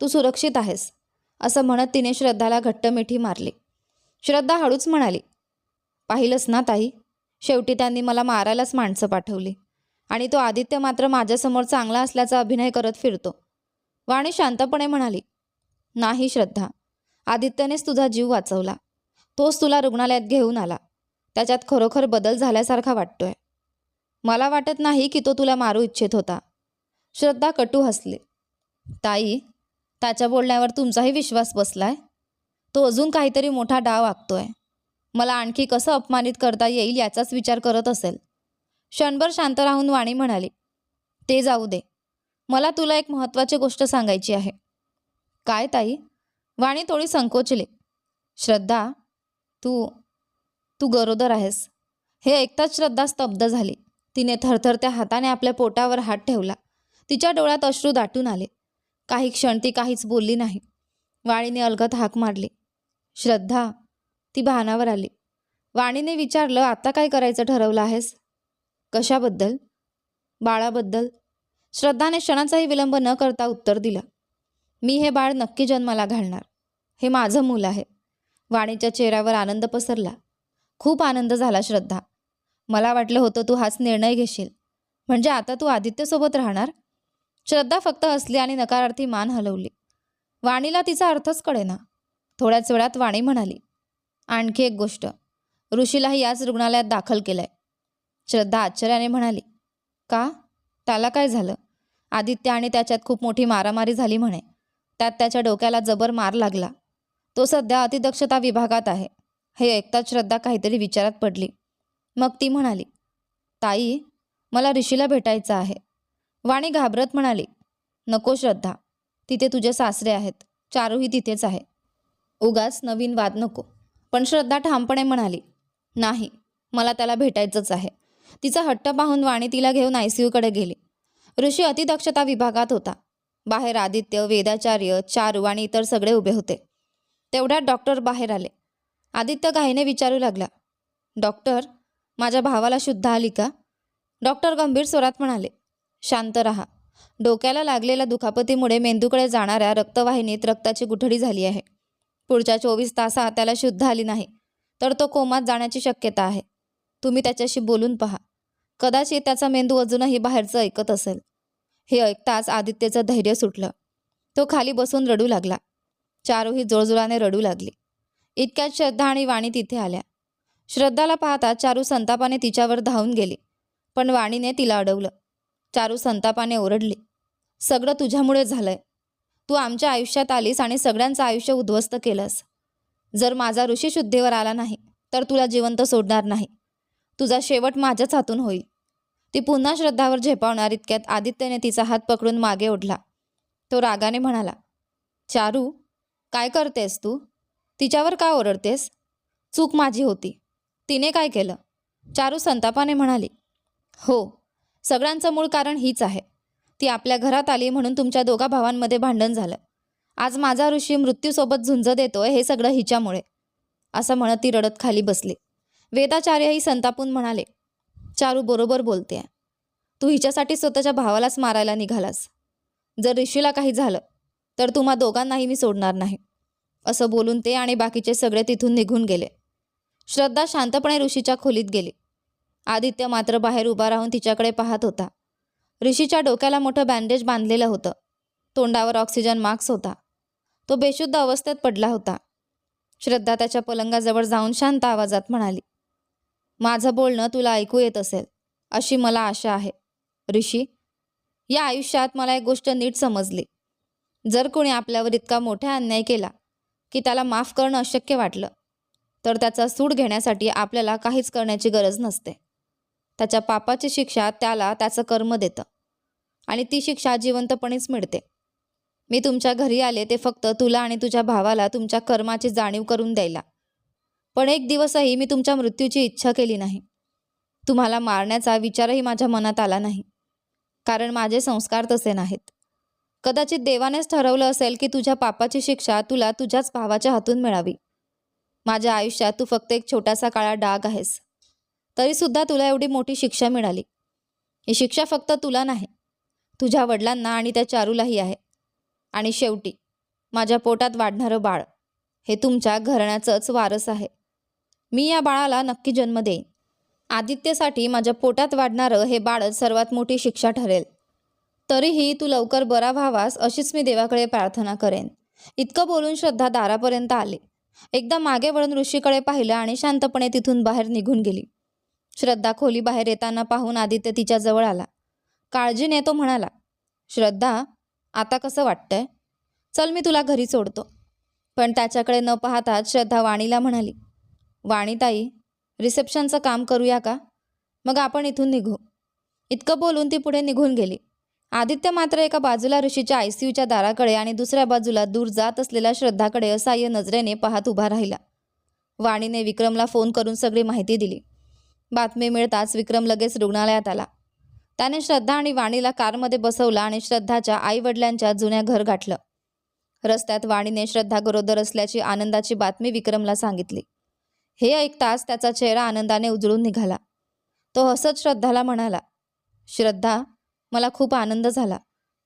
Speaker 1: तू सुरक्षित आहेस, असं म्हणत तिने श्रद्धाला घट्ट मिठी मारली. श्रद्धा हळूच म्हणाली, पाहिलंस ना ताई, शेवटी त्यांनी मला मारायलाच माणसं पाठवली, आणि तो आदित्य मात्र माझ्यासमोर चांगला असल्याचा अभिनय करत फिरतो. वाणी शांतपणे म्हणाली, नाही श्रद्धा, आदित्यनेच तुझा जीव वाचवला. तोच तुला रुग्णालयात घेऊन आला. त्याच्यात खरोखर बदल झाल्यासारखा वाटतोय. मला वाटत नाही की तो तुला मारू इच्छित होता. श्रद्धा कटू हसली. ताई, त्याच्या बोलण्यावर तुमचाही विश्वास बसलाय? तो अजून काहीतरी मोठा डाव आखतोय. मला आणखी कसं अपमानित करता येईल याचाच विचार करत असेल. क्षणभर शांत राहून वाणी म्हणाली, ते जाऊ दे, मला तुला एक महत्त्वाची गोष्ट सांगायची आहे. काय ताई? वाणी थोडी संकोचली. श्रद्धा, तू तू गरोदर आहेस. हे ऐकताच श्रद्धा स्तब्ध झाली. तिने थरथरत्या हाताने आपल्या पोटावर हात ठेवला. तिच्या डोळ्यात अश्रू दाटून आले. काही क्षण ती काहीच बोलली नाही. वाणीने अलगद हाक मारली, श्रद्धा. ती भानावर आली. वाणीने विचारलं, आता काय करायचं ठरवलं आहेस? कशाबद्दल? बाळाबद्दल. श्रद्धाने क्षणाचाही विलंब न करता उत्तर दिलं, मी हे बाळ नक्की जन्माला घालणार. हे माझं मूल आहे. वाणीच्या चेहऱ्यावर आनंद पसरला. खूप आनंद झाला श्रद्धा. मला वाटलं होतं तू हाच निर्णय घेशील. म्हणजे आता तू आदित्यसोबत राहणार? श्रद्धा फक्त हसली आणि नकारार्थी मान हलवली. वाणीला तिचा अर्थच कळेना. थोड्याच वेळात वाणी म्हणाली, आणखी एक गोष्ट, ऋषीलाही याच रुग्णालयात दाखल केलंय. श्रद्धा आश्चर्याने म्हणाली, का? त्याला काय झालं? आदित्य आणि त्याच्यात खूप मोठी मारामारी झाली म्हणे. त्यात त्याच्या डोक्याला जबर मार लागला. तो सध्या अतिदक्षता विभागात आहे. हे ऐकताच श्रद्धा काहीतरी विचारात पडली. मग ती म्हणाली, ताई, मला ऋषीला भेटायचं आहे. वाणी घाबरत म्हणाली, नको श्रद्धा, तिथे तुझे सासरे आहेत, चारूही तिथेच आहे. उगाच नवीन वाद नको. पण श्रद्धा ठामपणे म्हणाली, नाही, मला त्याला भेटायचंच आहे. तिचा हट्ट पाहून वाणी तिला घेऊन ICUकडे गेली. ऋषी अतिदक्षता विभागात होता. बाहेर आदित्य, वेदाचार्य, चारू आणि इतर सगळे उभे होते. तेवढ्यात डॉक्टर बाहेर आले. आदित्य घाईने विचारू लागला, डॉक्टर, माझ्या भावाला शुद्ध आली का? डॉक्टर गंभीर स्वरात म्हणाले, शांत रहा. डोक्याला लागलेल्या दुखापतीमुळे मेंदूकडे जाणाऱ्या रक्तवाहिनीत रक्ताची गुठळी झाली आहे. पुढच्या 24 तासात त्याला शुद्ध आली नाही तर तो कोमात जाण्याची शक्यता आहे. तुम्ही त्याच्याशी बोलून पहा. कदाचित त्याचा मेंदू अजूनही बाहेरचं ऐकत असेल. हे ऐकताच आदित्यचं धैर्य सुटलं. तो खाली बसून रडू लागला. चारूही जोरजोराने रडू लागली. इतक्यात श्रद्धा आणि वाणी तिथे आल्या. श्रद्धाला पाहता चारू संतापाने तिच्यावर धावून गेली, पण वाणीने तिला अडवलं. चारू संतापाने ओरडली, सगळं तुझ्यामुळे झालंय. तू आमच्या आयुष्यात आलीस आणि सगळ्यांचं आयुष्य उद्ध्वस्त केलंस. जर माझा ऋषी शुद्धीवर आला नाही तर तुला जिवंत सोडणार नाही. तुझा शेवट माझ्याच हातून होईल. ती पुन्हा श्रद्धावर झेपावणार इतक्यात आदित्यने तिचा हात पकडून मागे ओढला. तो रागाने म्हणाला, चारू, काय करतेस तू? तिच्यावर का ओरडतेस? चूक माझी होती. तिने काय केलं? चारू संतापाने म्हणाली, हो, सगळ्यांचं मूळ कारण हीच आहे. ती आपल्या घरात आली म्हणून तुमच्या दोघा भावांमध्ये भांडण झालं. आज माझा ऋषी मृत्यूसोबत झुंज देतोय हे सगळं हिच्यामुळे. असं म्हणत ती रडत खाली बसली. वेदाचार्यही संतापून म्हणाले, चारू बरोबर बोलतेय. तू हिच्यासाठी स्वतःच्या भावालाच मारायला निघालास. जर ऋषीला काही झालं तर तुम्हा दोघांनाही मी सोडणार नाही. असं बोलून ते आणि बाकीचे सगळे तिथून निघून गेले. श्रद्धा शांतपणे ऋषीच्या खोलीत गेली. आदित्य मात्र बाहेर उभा राहून तिच्याकडे पाहत होता. ऋषीच्या डोक्याला मोठं बँडेज बांधलेलं होतं. तोंडावर ऑक्सिजन मास्क होता. तो बेशुद्ध अवस्थेत पडला होता. श्रद्धा त्याच्या पलंगाजवळ जाऊन शांत आवाजात म्हणाली, माझं बोलणं तुला ऐकू येत असेल अशी मला आशा आहे. ऋषी, या आयुष्यात मला एक गोष्ट नीट समजली. जर कोणी आपल्यावर इतका मोठा अन्याय केला की त्याला माफ करणं अशक्य वाटलं तर त्याचा सूड घेण्यासाठी आपल्याला काहीच करण्याची गरज नसते. त्याच्या पापाची शिक्षा त्याला त्याचं कर्म देतं आणि ती शिक्षा जिवंतपणेच मिळते. मी तुमच्या घरी आले ते फक्त तुला आणि तुझ्या भावाला तुमच्या कर्माची जाणीव करून द्यायला. पण एक दिवसही मी तुमच्या मृत्यूची इच्छा केली नाही. तुम्हाला मारण्याचा विचारही माझ्या मनात आला नाही, कारण माझे संस्कार तसे नाहीत. कदाचित देवानेच ठरवलं असेल की तुझ्या पापाची शिक्षा तुला तुझ्याच भावाच्या हातून मिळावी. माझ्या आयुष्यात तू फक्त एक छोटासा काळा डाग आहेस, तरीसुद्धा तुला एवढी मोठी शिक्षा मिळाली. ही शिक्षा फक्त तुला नाही, तुझ्या वडिलांना आणि त्या चारूलाही आहे. आणि शेवटी माझ्या पोटात वाढणारं बाळ हे तुमच्या घराण्याचंच वारस आहे. मी या बाळाला नक्की जन्म देईन. आदित्यसाठी माझ्या पोटात वाढणारं हे बाळच सर्वात मोठी शिक्षा ठरेल. तरीही तू लवकर बरा व्हावास अशीच मी देवाकडे प्रार्थना करेन. इतकं बोलून श्रद्धा दारापर्यंत आली. एकदा मागे वळून ऋषीकडे पाहिलं आणि शांतपणे तिथून बाहेर निघून गेली. श्रद्धा खोली बाहेर येताना पाहून आदित्य तिच्या जवळ आला. काळजीने तो म्हणाला, श्रद्धा, आता कसं वाटतंय? चल, मी तुला घरी सोडतो. पण त्याच्याकडे न पाहताच श्रद्धा वाणीला म्हणाली, वाणीताई, रिसेप्शनचं काम करूया का? मग आपण इथून निघू. इतकं बोलून ती पुढे निघून गेली. आदित्य मात्र एका बाजूला ऋषीच्या ICUच्या दाराकडे आणि दुसऱ्या बाजूला दूर जात असलेल्या श्रद्धाकडे असहाय्य नजरेने पाहत उभा राहिला. वाणीने विक्रमला फोन करून सगळी माहिती दिली. बातमी मिळताच विक्रम लगेच रुग्णालयात आला. त्याने श्रद्धा आणि वाणीला कारमध्ये बसवलं आणि श्रद्धाच्या आईवडिलांच्या जुन्या घर गाठलं. रस्त्यात वाणीने श्रद्धा गरोदर असल्याची आनंदाची बातमी विक्रमला सांगितली. हे ऐकताच त्याचा चेहरा आनंदाने उजळून निघाला. तो हसत श्रद्धाला म्हणाला, श्रद्धा, मला खूप आनंद झाला.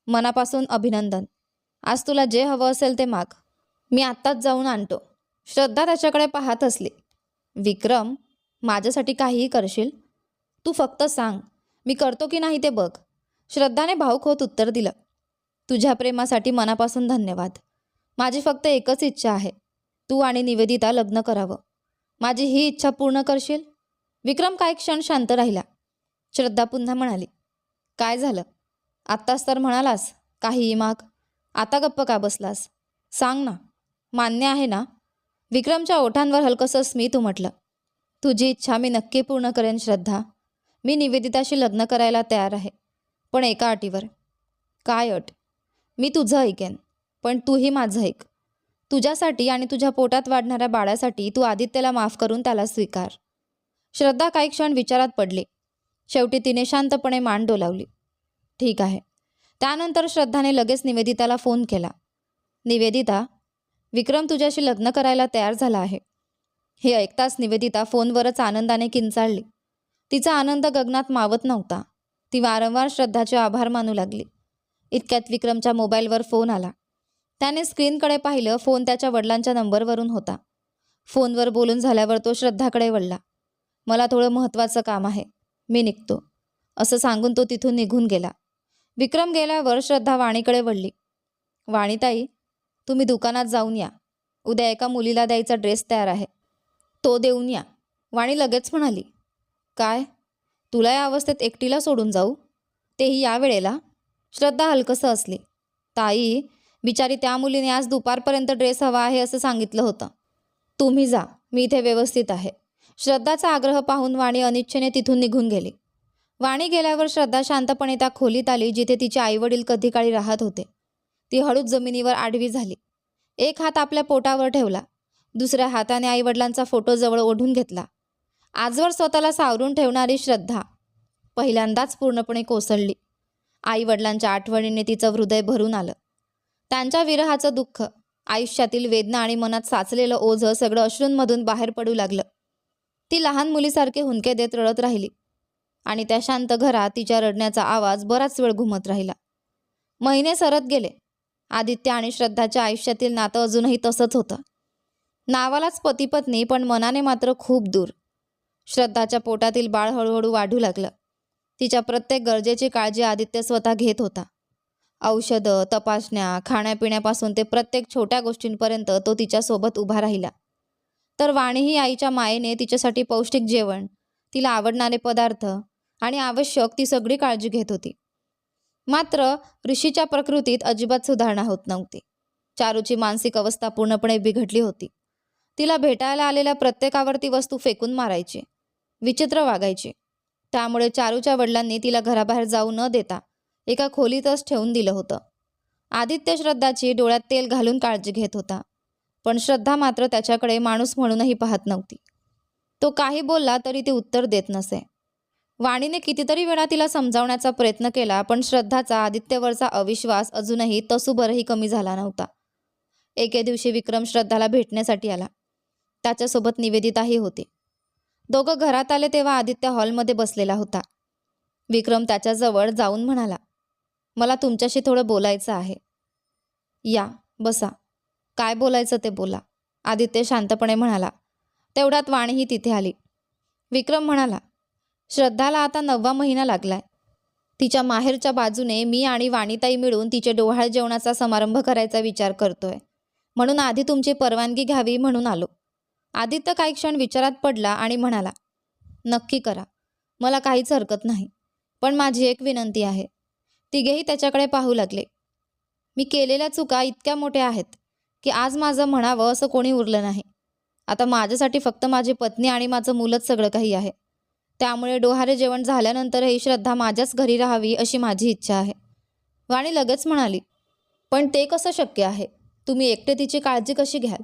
Speaker 1: मनापासून अभिनंदन. आज तुला जे हवं असेल ते माग. मी आत्ताच जाऊन आणतो. श्रद्धा त्याच्याकडे पाहत असली. विक्रम, माझ्यासाठी काहीही करशील? तू फक्त सांग, मी करतो की नाही ते बघ. श्रद्धाने भावुक होत उत्तर दिलं, तुझ्या प्रेमासाठी मनापासून धन्यवाद. माझी फक्त एकच इच्छा आहे, तू आणि निवेदिता लग्न करावं. माझी ही इच्छा पूर्ण करशील? विक्रम काही क्षण शांत राहिला. श्रद्धा पुन्हा म्हणाली, काय झालं? आत्ताच तर म्हणालास काहीही माग. आता गप्प का बसलास? सांग ना. मान्य आहे ना? विक्रमच्या ओठांवर हलकंसं स्मित उमटलं. तुझी इच्छा मी नक्की पूर्ण करेन श्रद्धा. मी निवेदिताशी लग्न करायला तयार आहे. पण एका अटीवर. काय अट? मी तुझं ऐकेन. पण तूही माझं ऐक. तुझ्यासाठी आणि तुझ्या पोटात वाढणाऱ्या बाळासाठी तू आदित्यला माफ करून त्याला स्वीकार. श्रद्धा काही क्षण विचारात पडली. शेवटी तिने शांतपणे मान डोलावली. ठीक आहे. त्यानंतर श्रद्धाने लगेच निवेदिताला फोन केला. निवेदिता, विक्रम तुझ्याशी लग्न करायला तयार झाला आहे. हे ऐकताच निवेदिता फोनवरच आनंदाने किंचाळली. तिचा आनंद गगनात मावत नव्हता. ती वारंवार श्रद्धाचे आभार मानू लागली. इतक्यात विक्रमच्या मोबाईलवर फोन आला. त्याने स्क्रीनकडे पाहिलं. फोन त्याच्या वडिलांच्या नंबरवरून होता. फोनवर बोलून झाल्यावर तो श्रद्धाकडे वळला. मला थोडं महत्त्वाचं काम आहे. मी निघतो, असं सांगून तो तिथून निघून गेला. विक्रम गेल्यावर श्रद्धा वाणीकडे वळली. वाणीताई, तुम्ही दुकानात जाऊन या. उद्या एका मुलीला द्यायचा ड्रेस तयार आहे. तो देऊन या. वाणी लगेच म्हणाली. काय? तुला या अवस्थेत एकटीला सोडून जाऊ? तेही या वेळेला? श्रद्धा हलकंसं हसली. ताई, बिचारी त्या मुलीने आज दुपारपर्यंत ड्रेस हवा आहे असं सांगितलं होतं. तुम्ही जा, मी इथे व्यवस्थित आहे. श्रद्धाचा आग्रह पाहून वाणी अनिच्छेने तिथून निघून गेली. वाणी गेल्यावर श्रद्धा शांतपणे त्या खोलीत आली जिथे तिचे आईवडील कधी काळी राहत होते. ती हळूच जमिनीवर आडवी झाली. एक हात आपल्या पोटावर ठेवला. दुसऱ्या हाताने आईवडिलांचा फोटो जवळ ओढून घेतला. आजवर स्वतःला सावरून ठेवणारी श्रद्धा पहिल्यांदाच पूर्णपणे कोसळली. आईवडिलांच्या आठवणीने तिचं हृदय भरून आलं. त्यांच्या विरहाचं दुःख, आयुष्यातील वेदना आणि मनात साचलेलं ओझं सगळं अश्रूंमधून बाहेर पडू लागलं. ती लहान मुलीसारखी हुंदके देत रडत राहिली आणि त्या शांत घरात तिच्या रडण्याचा आवाज बराच वेळ घुमत राहिला. महिने सरत गेले. आदित्य आणि श्रद्धाच्या आयुष्यातील नातं अजूनही तसंच होतं. नावालाच पती-पत्नी, पण मनाने मात्र खूप दूर. श्रद्धाच्या पोटातील बाळ हळूहळू वाढू लागलं. तिच्या प्रत्येक गरजेची काळजी आदित्य स्वतः घेत होता. औषधं, तपासण्या, खाण्यापिण्यापासून ते प्रत्येक छोट्या गोष्टींपर्यंत तो तिच्यासोबत उभा राहिला. तर वाणीही आईच्या मायेने तिच्यासाठी पौष्टिक जेवण, तिला आवडणारे पदार्थ आणि आवश्यक ती सगळी काळजी घेत होती. मात्र ऋषीच्या प्रकृतीत अजिबात सुधारणा होत नव्हती. चारूची मानसिक अवस्था पूर्णपणे बिघडली होती. तिला भेटायला आलेल्या प्रत्येकावर ती वस्तू फेकून मारायची, विचित्र वागायची. त्यामुळे चारूच्या वडिलांनी तिला घराबाहेर जाऊ न देता एका खोलीतच ठेवून दिलं होतं. आदित्य श्रद्धाची डोळ्यात तेल घालून काळजी घेत होता. पण श्रद्धा मात्र त्याच्याकडे माणूस म्हणूनही पाहत नव्हती. तो काही बोलला तरी ती उत्तर देत नसे. वाणीने कितीतरी वेळा तिला समजावण्याचा प्रयत्न केला, पण श्रद्धाचा आदित्यवरचा अविश्वास अजूनही तसूभरही कमी झाला नव्हता. एके दिवशी विक्रम श्रद्धाला भेटण्यासाठी आला. त्याच्यासोबत निवेदिताही होती. दोघं घरात आले तेव्हा आदित्य हॉलमध्ये बसलेला होता. विक्रम त्याच्याजवळ जाऊन म्हणाला, मला तुमच्याशी थोडं बोलायचं आहे. या, बसा. काय बोलायचं ते बोला, आदित्य शांतपणे म्हणाला. तेवढ्यात वाणीही तिथे आली. विक्रम म्हणाला, श्रद्धाला आता 9वा महिना लागलाय. तिच्या माहेरच्या बाजूने मी आणि वाणीताई मिळून तिचे डोहाळे जेवणाचा समारंभ करायचा विचार करतोय. म्हणून आधी तुमची परवानगी घ्यावी म्हणून आलो. आदित्य काही क्षण विचारात पडला आणि म्हणाला, नक्की करा, मला काहीच हरकत नाही. पण माझी एक विनंती आहे. तिघेही त्याच्याकडे पाहू लागले. मी केलेल्या चुका इतक्या मोठ्या आहेत की आज माझं म्हणावं असं कोणी उरलं नाही. आता माझ्यासाठी फक्त माझी पत्नी आणि माझं मुलंच सगळं काही आहे. त्यामुळे डोहाळे जेवण झाल्यानंतरही श्रद्धा माझ्याच घरी राहावी अशी माझी इच्छा आहे. वाणी लगेच म्हणाली, पण ते कसं शक्य आहे? तुम्ही एकटे तिची काळजी कशी घ्याल?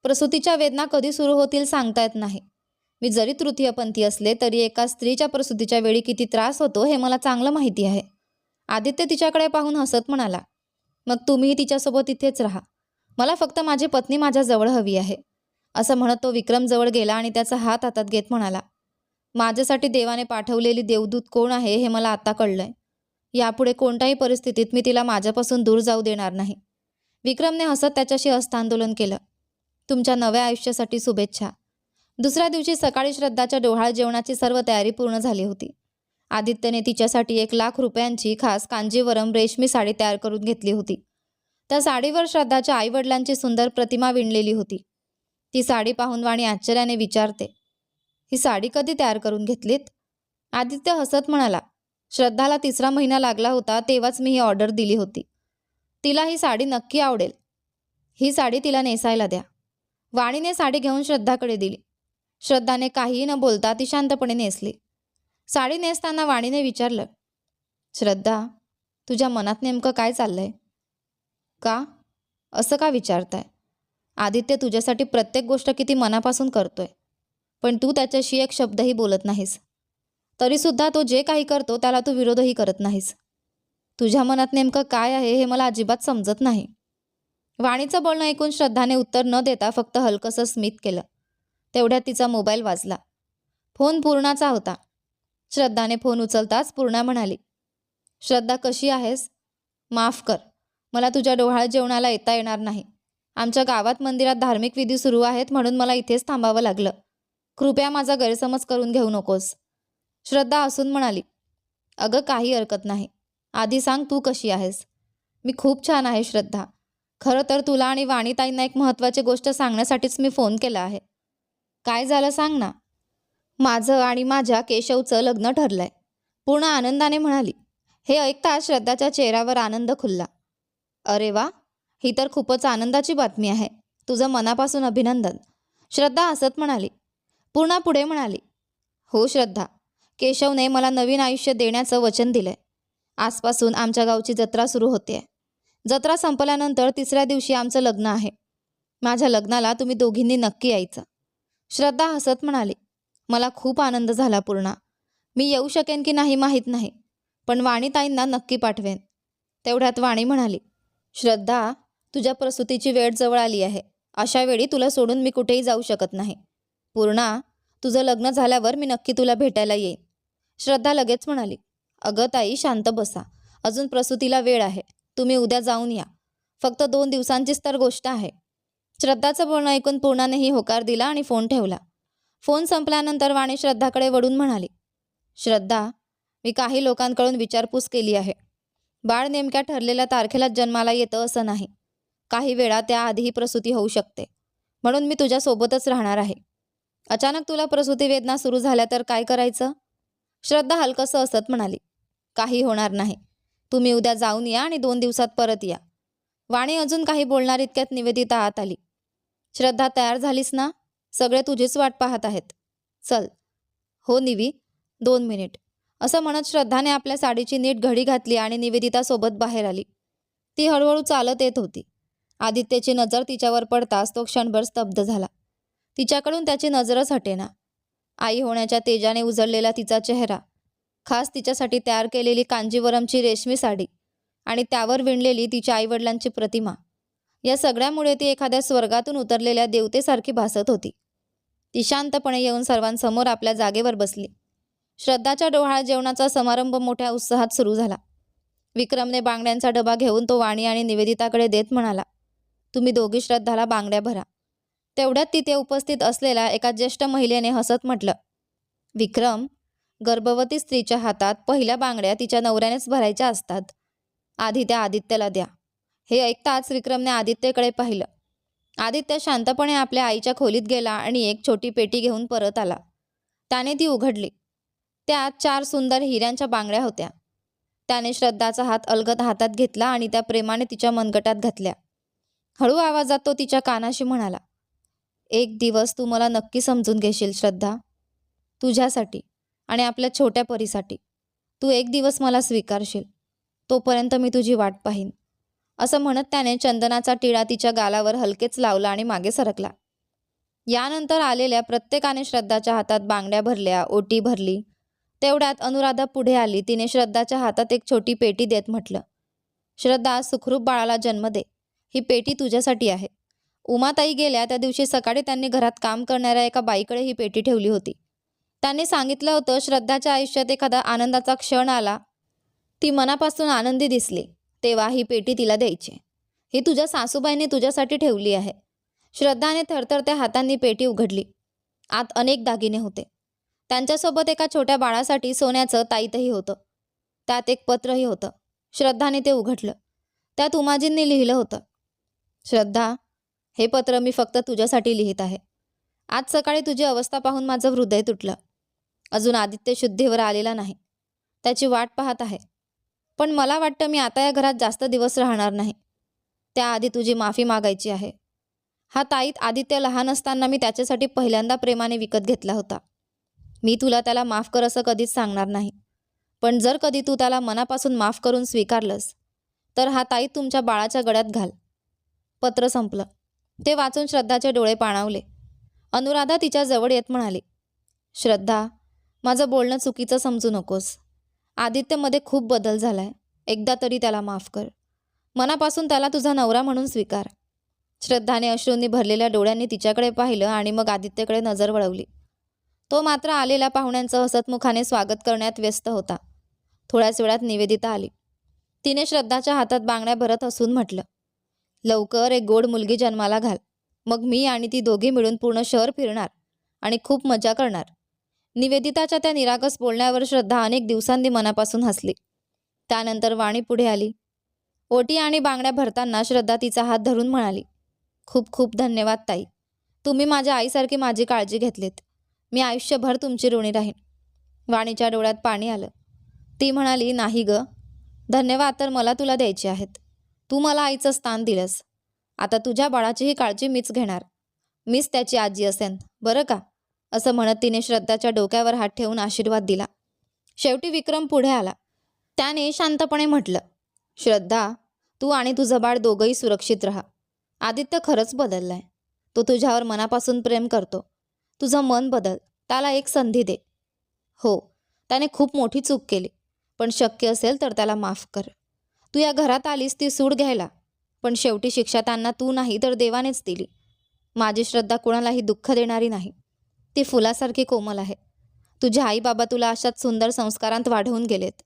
Speaker 1: प्रसूतीच्या वेदना कधी सुरू होतील सांगता येत नाही. मी जरी तृतीयपंथी असले तरी एका स्त्रीच्या प्रसूतीच्या वेळी किती त्रास होतो हे मला चांगलं माहिती आहे. आदित्य तिच्याकडे पाहून हसत म्हणाला, मग तुम्ही तिच्यासोबत इथेच राहा. मला फक्त माझी पत्नी माझ्याजवळ हवी आहे. असं म्हणत तो विक्रम जवळ गेला आणि त्याचा हात हातात घेत म्हणाला, माझ्यासाठी देवाने पाठवलेली देवदूत कोण आहे हे मला आता कळलंय. यापुढे कोणत्याही परिस्थितीत मी तिला माझ्यापासून दूर जाऊ देणार नाही. विक्रमने हसत त्याच्याशी हस्तांदोलन केलं. तुमच्या नव्या आयुष्यासाठी शुभेच्छा. दुसऱ्या दिवशी सकाळी श्रद्धाच्या डोहाळे जेवणाची सर्व तयारी पूर्ण झाली होती. आदित्यने तिच्यासाठी 1,00,000 रुपयांची खास कांजीवरम रेशमी साडी तयार करून घेतली होती. त्या साडीवर श्रद्धाच्या आईवडिलांची सुंदर प्रतिमा विणलेली होती. ती साडी पाहून वाणी आश्चर्याने विचारते, ही साडी कधी तयार करून घेतलीत? आदित्य हसत म्हणाला, श्रद्धाला 3रा महिना लागला होता तेव्हाच मी ही ऑर्डर दिली होती. तिला ही साडी नक्की आवडेल. ही साडी तिला नेसायला द्या. वाणीने साडी घेऊन श्रद्धाकडे दिली. श्रद्धाने काहीही न बोलता ती शांतपणे नेसली. साडी नेसताना वाणीने विचारलं, श्रद्धा, तुझ्या मनात नेमकं काय चाललंय? का? असं का विचारताय? आदित्य तुझ्यासाठी प्रत्येक गोष्ट किती मनापासून करतोय, पण तू त्याच्याशी एक शब्दही बोलत नाहीस. तरीसुद्धा तो जे काही करतो त्याला तू विरोधही करत नाहीस. तुझ्या मनात नेमकं काय आहे हे मला अजिबात समजत नाही. वाणीचं बोलणं ऐकून श्रद्धाने उत्तर न देता फक्त हलकंसं स्मित केलं. तेवढ्यात तिचा मोबाईल वाजला. फोन पूर्णाचा होता. श्रद्धाने फोन उचलताच पूर्णा म्हणाली, श्रद्धा कशी आहेस? माफ कर, मला तुझ्या डोहाळ जेवणाला येता येणार नाही. आमच्या गावात मंदिरात धार्मिक विधी सुरू आहेत म्हणून मला इथेच थांबावं लागलं. कृपया माझा गैरसमज करून घेऊ नकोस. श्रद्धा हसून म्हणाली, अगं काही हरकत नाही. आधी सांग तू कशी आहेस? मी खूप छान आहे श्रद्धा. खरं तर तुला आणि वाणीताईंना एक महत्त्वाची गोष्ट सांगण्यासाठीच मी फोन केला आहे. काय झालं सांग ना. माझं आणि माझ्या केशवचं लग्न ठरलंय, पूर्ण आनंदाने म्हणाली. हे ऐकताच श्रद्धाच्या चेहऱ्यावर आनंद खुलला. अरे वा, ही तर खूपच आनंदाची बातमी आहे. तुझं मनापासून अभिनंदन, श्रद्धा हसत म्हणाली. पूर्णा पुढे म्हणाली, हो श्रद्धा, केशवने मला नवीन आयुष्य देण्याचं वचन दिलंय. आजपासून आमच्या गावची जत्रा सुरू होतेय. जत्रा संपल्यानंतर तिसऱ्या दिवशी आमचं लग्न आहे. माझ्या लग्नाला तुम्ही दोघींनी नक्की यायचं. श्रद्धा हसत म्हणाली, मला खूप आनंद झाला पूर्णा. मी येऊ शकेन की नाही माहीत नाही, पण वाणीताईंना नक्की पाठवेन. तेवढ्यात वाणी म्हणाली, श्रद्धा, तुझ्या प्रसूतीची वेळ जवळ आली आहे. अशा वेळी तुला सोडून मी कुठेही जाऊ शकत नाही. पूर्णा, तुझं लग्न झाल्यावर मी नक्की तुला भेटायला येईन. श्रद्धा लगेच म्हणाली, अगं ताई शांत बसा, अजून प्रसूतीला वेळ आहे. तुम्ही उद्या जाऊन या. फक्त 2 दिवसांचीच तर गोष्ट आहे. श्रद्धाचं बोलणं ऐकून पूर्णानेही होकार दिला आणि फोन ठेवला. फोन संपल्यानंतर वाणी श्रद्धाकडे वळून म्हणाली, श्रद्धा, मी काही लोकांकडून विचारपूस केली आहे. बाळ नेमक्या ठरलेल्या तारखेलाच जन्माला येतं असं नाही. काही वेळा त्याआधीही प्रसूती होऊ शकते. म्हणून मी तुझ्यासोबतच राहणार आहे. अचानक तुला प्रसूती वेदना सुरू झाल्या तर काय करायचं? श्रद्धा हलकंसं हसत म्हणाली, काही होणार नाही. तुम्ही उद्या जाऊन या आणि 2 दिवसात परत या. वाणी अजून काही बोलणार इतक्यात निवेदिता आत आली. श्रद्धा, तयार झालीस ना? सगळे तुझीच वाट पाहत आहेत. चल. हो निवी, 2 मिनिट. असं म्हणत श्रद्धाने आपल्या साडीची नीट घडी घातली आणि निवेदितासोबत बाहेर आली. ती हळूहळू चालत येत होती. आदित्यची नजर तिच्यावर पडताच तो क्षणभर स्तब्ध झाला. तिच्याकडून त्याची नजरच हटेना. आई होण्याच्या तेजाने उजळलेला तिचा चेहरा, खास तिच्यासाठी तयार केलेली कांजीवरमची रेशमी साडी आणि त्यावर विणलेली तिच्या आईवडिलांची प्रतिमा, या सगळ्यामुळे ती एखाद्या स्वर्गातून उतरलेल्या देवतेसारखी भासत होती. ती शांतपणे येऊन सर्वांसमोर आपल्या जागेवर बसली. श्रद्धाच्या डोहाळ जेवणाचा समारंभ मोठ्या उत्साहात सुरू झाला. विक्रमने बांगड्यांचा डबा घेऊन तो वाणी आणि निवेदिताकडे देत म्हणाला, तुम्ही दोघी श्रद्धाला बांगड्या भरा. तेवढ्यात तिथे उपस्थित असलेल्या एका ज्येष्ठ महिलेने हसत म्हटलं, विक्रम, गर्भवती स्त्रीच्या हातात पहिल्या बांगड्या तिच्या नवऱ्यानेच भरायच्या असतात. आधी त्या आदित्यला द्या. हे ऐकताच विक्रमने आदित्यकडे पाहिलं. आदित्य शांतपणे आपल्या आईच्या खोलीत गेला आणि एक छोटी पेटी घेऊन परत आला. त्याने ती उघडली. त्यात 4 सुंदर हिऱ्यांच्या बांगड्या होत्या. त्याने श्रद्धाचा हात अलगद हातात घेतला आणि त्या प्रेमाने तिच्या मनगटात घातल्या. हळू आवाजात तो तिच्या कानाशी म्हणाला, एक दिवस तू मला नक्की समजून घेशील श्रद्धा. तुझ्यासाठी आणि आपल्या छोट्या परीसाठी तू एक दिवस मला स्वीकारशील. तोपर्यंत मी तुझी वाट पाहीन. असं म्हणत त्याने चंदनाचा टिळा तिच्या गालावर हलकेच लावला आणि मागे सरकला. यानंतर आलेल्या प्रत्येकाने श्रद्धाच्या हातात बांगड्या भरल्या, ओटी भरली. तेवढ्यात अनुराधा पुढे आली. तिने श्रद्धाच्या हातात एक छोटी पेटी देत म्हटलं, श्रद्धा, सुखरूप बाळाला जन्म दे. ही पेटी तुझ्यासाठी आहे. उमाताई गेल्या त्या दिवशी सकाळी त्यांनी घरात काम करणाऱ्या एका बाईकडे ही पेटी ठेवली होती. त्यांनी सांगितलं होतं, श्रद्धाच्या आयुष्यात एखादा आनंदाचा क्षण आला, ती मनापासून आनंदी दिसली, तेव्हा ही पेटी तिला द्यायची. ही तुझ्या सासूबाईंनी तुझ्यासाठी ठेवली आहे. श्रद्धाने थरथरत्या हातांनी पेटी उघडली. आत अनेक दागिने होते. त्यांच्यासोबत एका छोट्या बाळासाठी सोन्याचं ताईतही होतं. त्यात एक पत्रही होतं. श्रद्धाने ते उघडलं. त्यात उमाजींनी लिहिलं होतं, श्रद्धा, हे पत्र मी फक्त तुझ्यासाठी लिहित आहे. आज सकाळी तुझी अवस्था पाहून माझं हृदय तुटलं. अजून आदित्य शुद्धीवर आलेला नाही. त्याची वाट पाहत आहे. पण मला वाटतं मी आता या घरात जास्त दिवस राहणार नाही. त्याआधी तुझी माफी मागायची आहे. हा ताईत आदित्य लहान असताना मी त्याच्यासाठी पहिल्यांदा प्रेमाने विकत घेतला होता. मी तुला त्याला माफ कर असं कधीच सांगणार नाही. पण जर कधी तू त्याला मनापासून माफ करून स्वीकारलंस तर हा ताईत तुमच्या बाळाच्या गळ्यात घाल. पत्र संपलं. ते वाचून श्रद्धाचे डोळे पाणावले. अनुराधा तिच्या जवळ येत म्हणाली, श्रद्धा, माझं बोलणं चुकीचं समजू नकोस. आदित्यमध्ये खूप बदल झालाय. एकदा तरी त्याला माफ कर. मनापासून त्याला तुझा नवरा म्हणून स्वीकार. श्रद्धाने अश्रूंनी भरलेल्या डोळ्यांनी तिच्याकडे पाहिलं आणि मग आदित्यकडे नजर वळवली. तो मात्र आलेल्या पाहुण्यांचं हसतमुखाने स्वागत करण्यात व्यस्त होता. थोड्याच वेळात निवेदिता आली. तिने श्रद्धाच्या हातात बांगड्या भरत हसून म्हटलं, लवकर एक गोड मुलगी जन्माला घाल. मग मी आणि ती दोघी मिळून पूर्ण शहर फिरणार आणि खूप मजा करणार. निवेदिताच्या त्या निरागस बोलण्यावर श्रद्धा अनेक दिवसांनी मनापासून हसली. त्यानंतर वाणी पुढे आली. ओटी आणि बांगड्या भरताना श्रद्धा तिचा हात धरून म्हणाली, खूप खूप धन्यवाद ताई. तुम्ही माझ्या आईसारखी माझी काळजी घेतलीत. मी आयुष्यभर तुमची ऋणी राहीन. वाणीच्या डोळ्यात पाणी आलं. ती म्हणाली, नाही ग, धन्यवाद तर मला तुला द्यायचे आहेत. तू मला आईचं स्थान दिलंस. आता तुझ्या बाळाचीही काळजी मीच घेणार. मीच त्याची आजी असेन, बरं का? असं म्हणत तिने श्रद्धाच्या डोक्यावर हात ठेवून आशीर्वाद दिला. शेवटी विक्रम पुढे आला. त्याने शांतपणे म्हटलं, श्रद्धा, तू आणि तुझं बाळ दोघंही सुरक्षित राहा. आदित्य खरंच बदललाय. तो तुझ्यावर मनापासून प्रेम करतो. तुझं मन बदल. त्याला एक संधी दे. हो, त्याने खूप मोठी चूक केली, पण शक्य असेल तर त्याला माफ कर. तू या घरात आलीस ती सूड घ्यायला, पण शेवटी शिक्षा त्यांना तू नाही तर देवानेच दिली. माझी श्रद्धा कुणालाही दुःख देणारी नाही. ती फुलासारखी कोमल आहे. तुझे आई बाबा तुला अशाच सुंदर संस्कारांत वाढवून गेलेत,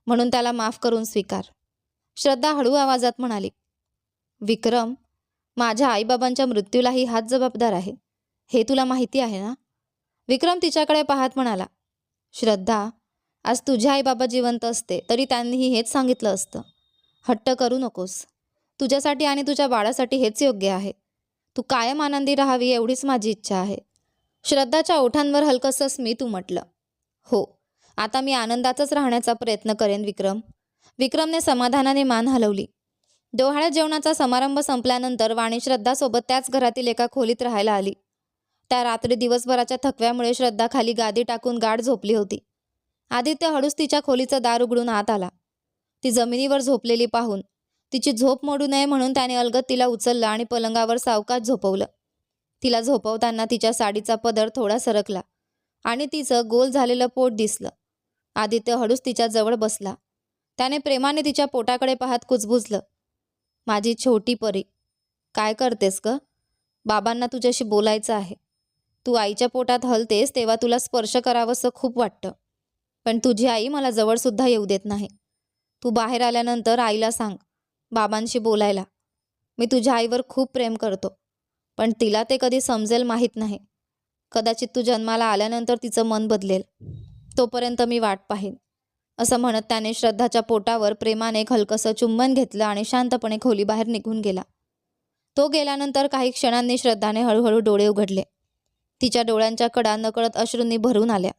Speaker 1: म्हणून त्याला माफ करून स्वीकार. श्रद्धा हळू आवाजात म्हणाली, विक्रम, माझ्या आईबाबांच्या मृत्यूलाही हाच जबाबदार आहे. हे तुला माहिती आहे ना? विक्रम तिच्याकडे पाहत म्हणाला, श्रद्धा, आज तुझे आईबाबा जिवंत असते तरी त्यांनीही हेच सांगितलं असतं. हट्ट करू नकोस. तुझ्यासाठी आणि तुझ्या बाळासाठी हेच योग्य आहे. तू कायम आनंदी राहावी एवढीच माझी इच्छा आहे. श्रद्धाच्या ओठांवर हलकंसं स्मित उमटलं. हो, आता मी आनंदातच राहण्याचा प्रयत्न करेन विक्रम. विक्रमने समाधानाने मान हलवली. डोहाळ्या जेवणाचा समारंभ संपल्यानंतर वाणी श्रद्धासोबत त्याच घरातील एका खोलीत राहायला आली. त्या रात्री दिवसभराच्या थकव्यामुळे श्रद्धा खाली गादी टाकून गाढ झोपली होती. आदित्य हळूच तिच्या खोलीचं दार उघडून आत आला. ती जमिनीवर झोपलेली पाहून तिची झोप मोडू नये म्हणून त्याने अलगद तिला उचललं आणि पलंगावर सावकाश झोपवलं. तिला झोपवताना तिच्या साडीचा पदर थोडा सरकला आणि तिचं गोल झालेलं पोट दिसलं. आदित्य हळूच तिच्या जवळ बसला. त्याने प्रेमाने तिच्या पोटाकडे पाहत कुजबुजलं, माझी छोटी परी, काय करतेस ग? बाबांना तुझ्याशी बोलायचं आहे. तू आईच्या पोटात हलतेस तेव्हा तुला स्पर्श करावंसं खूप वाटतं, पण तुझी आई मला जवळसुद्धा येऊ देत नाही. तू बाहेर आल्यानंतर आईला सांग बाबांशी बोलायला. मी तुझ्या आईवर खूप प्रेम करतो, पण तिला ते कधी समजेल माहीत नाही. कदाचित तू जन्माला आल्यानंतर तिचं मन बदलेल. तोपर्यंत मी वाट पाहीन. असं म्हणत त्याने श्रद्धाच्या पोटावर प्रेमाने एक हलकंसं चुंबन घेतलं आणि शांतपणे खोलीबाहेर निघून गेला. तो गेल्यानंतर काही क्षणांनी श्रद्धाने हळूहळू डोळे उघडले. तिच्या डोळ्यांच्या कडा नकळत अश्रूंनी भरून आल्या.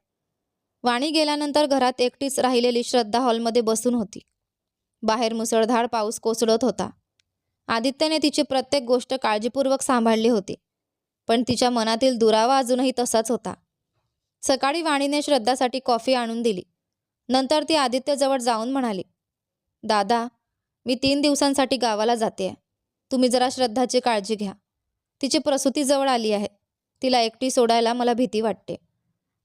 Speaker 1: वाणी गेल्यानंतर घरात एकटीच राहिलेली श्रद्धा हॉलमध्ये बसून होती. बाहेर मुसळधार पाऊस कोसळत होता. आदित्यने तिची प्रत्येक गोष्ट काळजीपूर्वक सांभाळली होती, पण तिच्या मनातील दुरावा अजूनही तसाच होता. सकाळी वाणीने श्रद्धासाठी कॉफी आणून दिली. नंतर ती आदित्यजवळ जाऊन म्हणाली, दादा, मी 3 दिवसांसाठी गावाला जाते. तुम्ही जरा श्रद्धाची काळजी घ्या. तिची प्रसूती जवळ आली आहे. तिला एकटी सोडायला मला भीती वाटते,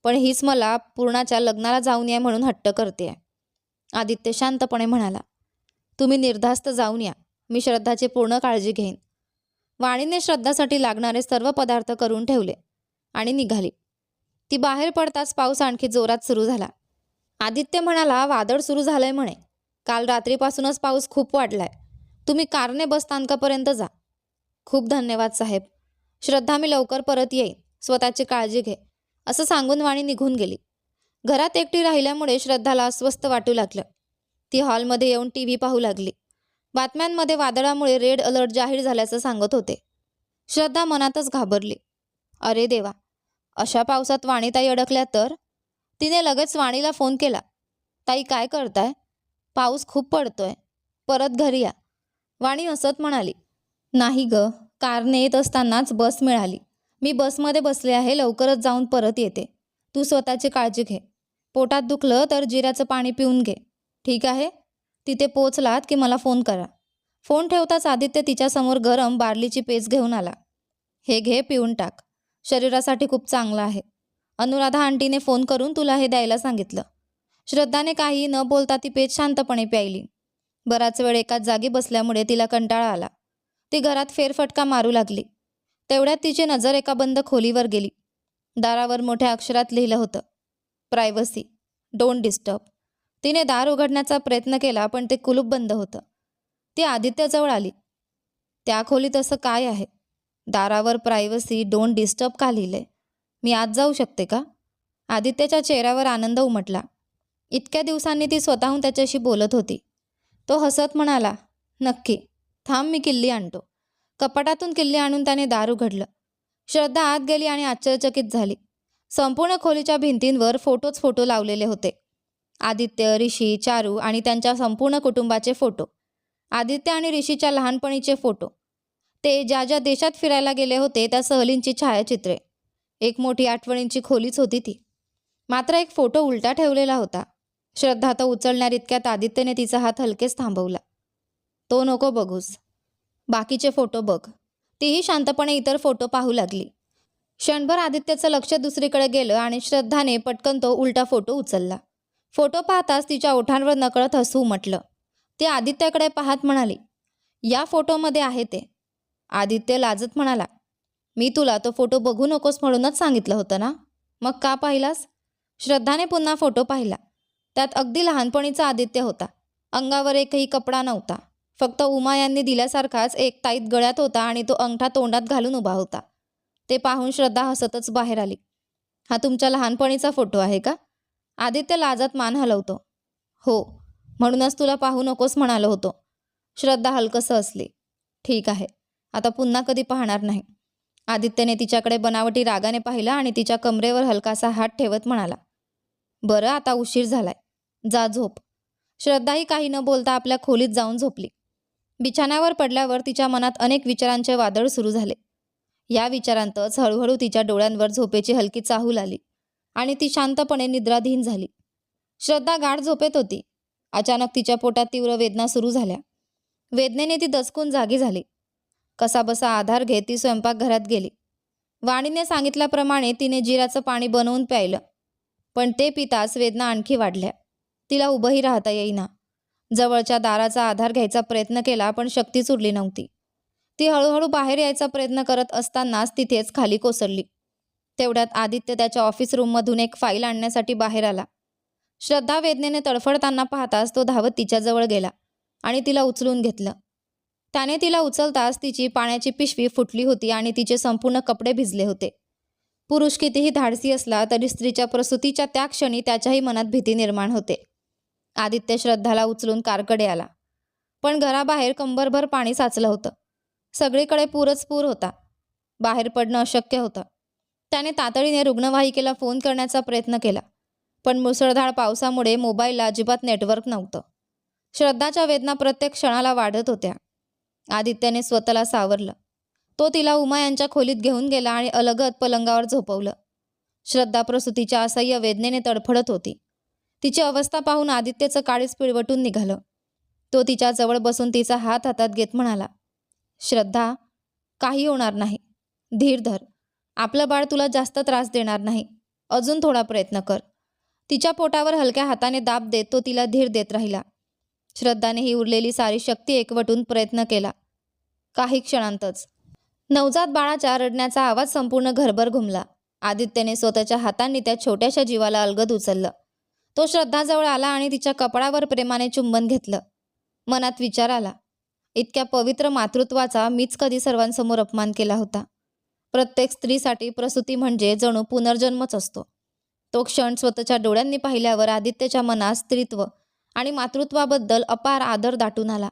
Speaker 1: पण हीच मला पूर्णाच्या लग्नाला जाऊन या म्हणून हट्ट करते. आदित्य शांतपणे म्हणाला, तुम्ही निर्धास्त जाऊन या. मी श्रद्धाची पूर्ण काळजी घेईन. वाणीने श्रद्धासाठी लागणारे सर्व पदार्थ करून ठेवले आणि निघाली. ती बाहेर पडताच पाऊस आणखी जोरात सुरू झाला. आदित्य म्हणाला, वादळ सुरू झालंय म्हणे. काल रात्रीपासूनच पाऊस खूप वाढलाय. तुम्ही कारने बस स्थानकापर्यंत जा. खूप धन्यवाद साहेब. श्रद्धा, मी लवकर परत येईन. स्वतःची काळजी घे. असं सांगून वाणी निघून गेली. घरात एकटी राहिल्यामुळे श्रद्धाला अस्वस्थ वाटू लागलं. ती हॉलमध्ये येऊन TV पाहू लागली. बातम्यांमध्ये वादळामुळे रेड अलर्ट जाहीर झाल्याचं सांगत होते. श्रद्धा मनातच घाबरली. अरे देवा, अशा पावसात वाणीताई अडकल्या तर? तिने लगेच वाणीला फोन केला. ताई, काय करताय? पाऊस खूप पडतोय. परत घरी या. वाणी हसत म्हणाली, नाही ग, कारने येत असतानाच बस मिळाली. मी बसमध्ये बसले आहे, लवकरच जाऊन परत येते. तू स्वतःची काळजी घे. पोटात दुखलं तर जिऱ्याचं पाणी पिऊन घे. ठीक आहे? तिथे पोचलात की मला फोन करा. फोन ठेवताच आदित्य तिच्यासमोर गरम बार्लीची पेज घेऊन आला. हे घे, पिऊन टाक. शरीरासाठी खूप चांगलं आहे. अनुराधा आंटीने फोन करून तुला हे द्यायला सांगितलं. श्रद्धाने काही न बोलता ती पेज शांतपणे प्यायली. बराच वेळ एकाच जागी बसल्यामुळे तिला कंटाळा आला. ती घरात फेरफटका मारू लागली. तेवढ्यात तिची नजर एका बंद खोलीवर गेली. दारावर मोठ्या अक्षरात लिहिलं होतं, प्रायव्हसी, डोंट डिस्टर्ब. तिने दार उघडण्याचा प्रयत्न केला पण ते कुलूप बंद होतं. ती आदित्यजवळ आली. त्या खोलीत असं काय आहे? दारावर प्रायव्हसी, डोंट डिस्टर्ब का लिहिलंय? मी आत जाऊ शकते का? आदित्यच्या चेहऱ्यावर आनंद उमटला. इतक्या दिवसांनी ती स्वतःहून त्याच्याशी बोलत होती. तो हसत म्हणाला, नक्की. थांब, मी किल्ली आणतो. कपाटातून किल्ली आणून त्याने दार उघडलं. श्रद्धा आत गेली आणि आश्चर्यचकित झाली. संपूर्ण खोलीच्या भिंतींवर फोटोच फोटो लावलेले होते. आदित्य, ऋषी, चारू आणि त्यांच्या संपूर्ण कुटुंबाचे फोटो. आदित्य आणि ऋषीच्या लहानपणीचे फोटो. ते ज्या ज्या देशात फिरायला गेले होते त्या सहलींची छायाचित्रे. एक मोठी आठवणींची खोलीच होती ती. मात्र एक फोटो उलटा ठेवलेला होता. श्रद्धा तो उचलण्यात इतक्यात आदित्यने तिचा हात हलकेच थांबवला. तो नको बघूस. बाकीचे फोटो बघ. तीही शांतपणे इतर फोटो पाहू लागली. क्षणभर आदित्यचं लक्ष दुसरीकडे गेलं आणि श्रद्धाने पटकन तो उलटा फोटो उचलला. फोटो पाहताच तिच्या ओठांवर नकळत हसू उमटलं. ती आदित्याकडे पाहत म्हणाली, या फोटोमध्ये आहे ते. आदित्य लाजत म्हणाला, मी तुला तो फोटो बघू नकोस म्हणूनच सांगितलं होतं ना, मग का पाहिलास? श्रद्धाने पुन्हा फोटो पाहिला. त्यात अगदी लहानपणीचा आदित्य होता. अंगावर एकही कपडा नव्हता. फक्त उमा यांनी दिल्यासारखाच एक ताईत गळ्यात होता आणि तो अंगठा तोंडात घालून उभा होता. ते पाहून श्रद्धा हसतच बाहेर आली. हा तुमच्या लहानपणीचा फोटो आहे का? आदित्य लाजत मान हलवतो. हो, म्हणूनच तुला पाहू नकोस म्हणालो होतो. श्रद्धा हलकसं हसली. ठीक आहे, आता पुन्हा कधी पाहणार नाही. आदित्यने तिच्याकडे बनावटी रागाने पाहिलं आणि तिच्या कमरेवर हलकासा हात ठेवत म्हणाला, बरं, आता उशीर झालाय. जा झोप. श्रद्धाही काही न बोलता आपल्या खोलीत जाऊन झोपली. बिछाण्यावर पडल्यावर तिच्या मनात अनेक विचारांचे वादळ सुरू झाले. या विचारांतच हळूहळू तिच्या डोळ्यांवर झोपेची हलकी चाहूल आली आणि ती शांतपणे निद्राधीन झाली. श्रद्धा गाढ झोपेत होती. अचानक तिच्या पोटात तीव्र वेदना सुरू झाल्या. वेदनेने ती दचकून जागी झाली. कसाबसा आधार घेत ती स्वयंपाकघरात गेली. वाणीने सांगितल्याप्रमाणे तिने जिऱ्याचं पाणी बनवून प्यायलं. पण ते पिताच वेदना आणखी वाढल्या. तिला उभंही राहता येईना. जवळच्या दाराचा आधार घ्यायचा प्रयत्न केला पण शक्तीच उरली नव्हती. ती हळूहळू बाहेर यायचा प्रयत्न करत असतानाच तिथेच खाली कोसळली. तेवढ्यात आदित्य त्याच्या ऑफिस रूममधून एक फाईल आणण्यासाठी बाहेर आला. श्रद्धा वेदनेने तडफडताना पाहताच तो धावत तिच्याजवळ गेला आणि तिला उचलून घेतलं. त्याने तिला उचलताच तिची पाण्याची पिशवी फुटली होती आणि तिचे संपूर्ण कपडे भिजले होते. पुरुष कितीही धाडसी असला तरी स्त्रीच्या प्रसूतीच्या त्या क्षणी त्याच्याही मनात भीती निर्माण होते. आदित्य श्रद्धाला उचलून कारकडे आला. पण घराबाहेर कंबरभर पाणी साचलं होतं. सगळीकडे पूरच पूर होता. बाहेर पडणं अशक्य होतं. त्याने तातडीने रुग्णवाहिकेला फोन करण्याचा प्रयत्न केला. पण मुसळधार पावसामुळे मोबाईलला अजिबात नेटवर्क नव्हतं. श्रद्धाच्या वेदना प्रत्येक क्षणाला वाढत होत्या. आदित्यने स्वतःला सावरलं. तो तिला उमा यांच्या खोलीत घेऊन गेला आणि अलगद पलंगावर झोपवलं. श्रद्धा प्रसूतीच्या असह्य वेदनेने तडफडत होती. तिची अवस्था पाहून आदित्यचं काळीज पिळवटून निघालं. तो तिच्या जवळ बसून तिचा हात हातात घेत म्हणाला, श्रद्धा, काही होणार नाही. धीर धर. आपलं बाळ तुला जास्त त्रास देणार नाही. अजून थोडा प्रयत्न कर. तिच्या पोटावर हलक्या हाताने दाब देत तो तिला धीर देत राहिला. श्रद्धाने ही उरलेली सारी शक्ती एकवटून प्रयत्न केला. काही क्षणांतच नवजात बाळाच्या रडण्याचा आवाज संपूर्ण घरभर घुमला. आदित्यने स्वतःच्या हातांनी त्या छोट्याशा जीवाला अलगद उचललं. तो श्रद्धाजवळ आला आणि तिच्या कपाळावर प्रेमाने चुंबन घेतलं. मनात विचार आला, इतक्या पवित्र मातृत्वाचा मीच कधी सर्वांसमोर अपमान केला होता. प्रत्येक स्त्रीसाठी प्रसूती म्हणजे जणू पुनर्जन्मच असतो. तो क्षण स्वतःच्या डोळ्यांनी पाहिल्यावर आदित्यच्या मनात स्त्रीत्व आणि मातृत्वाबद्दल अपार आदर दाटून आला.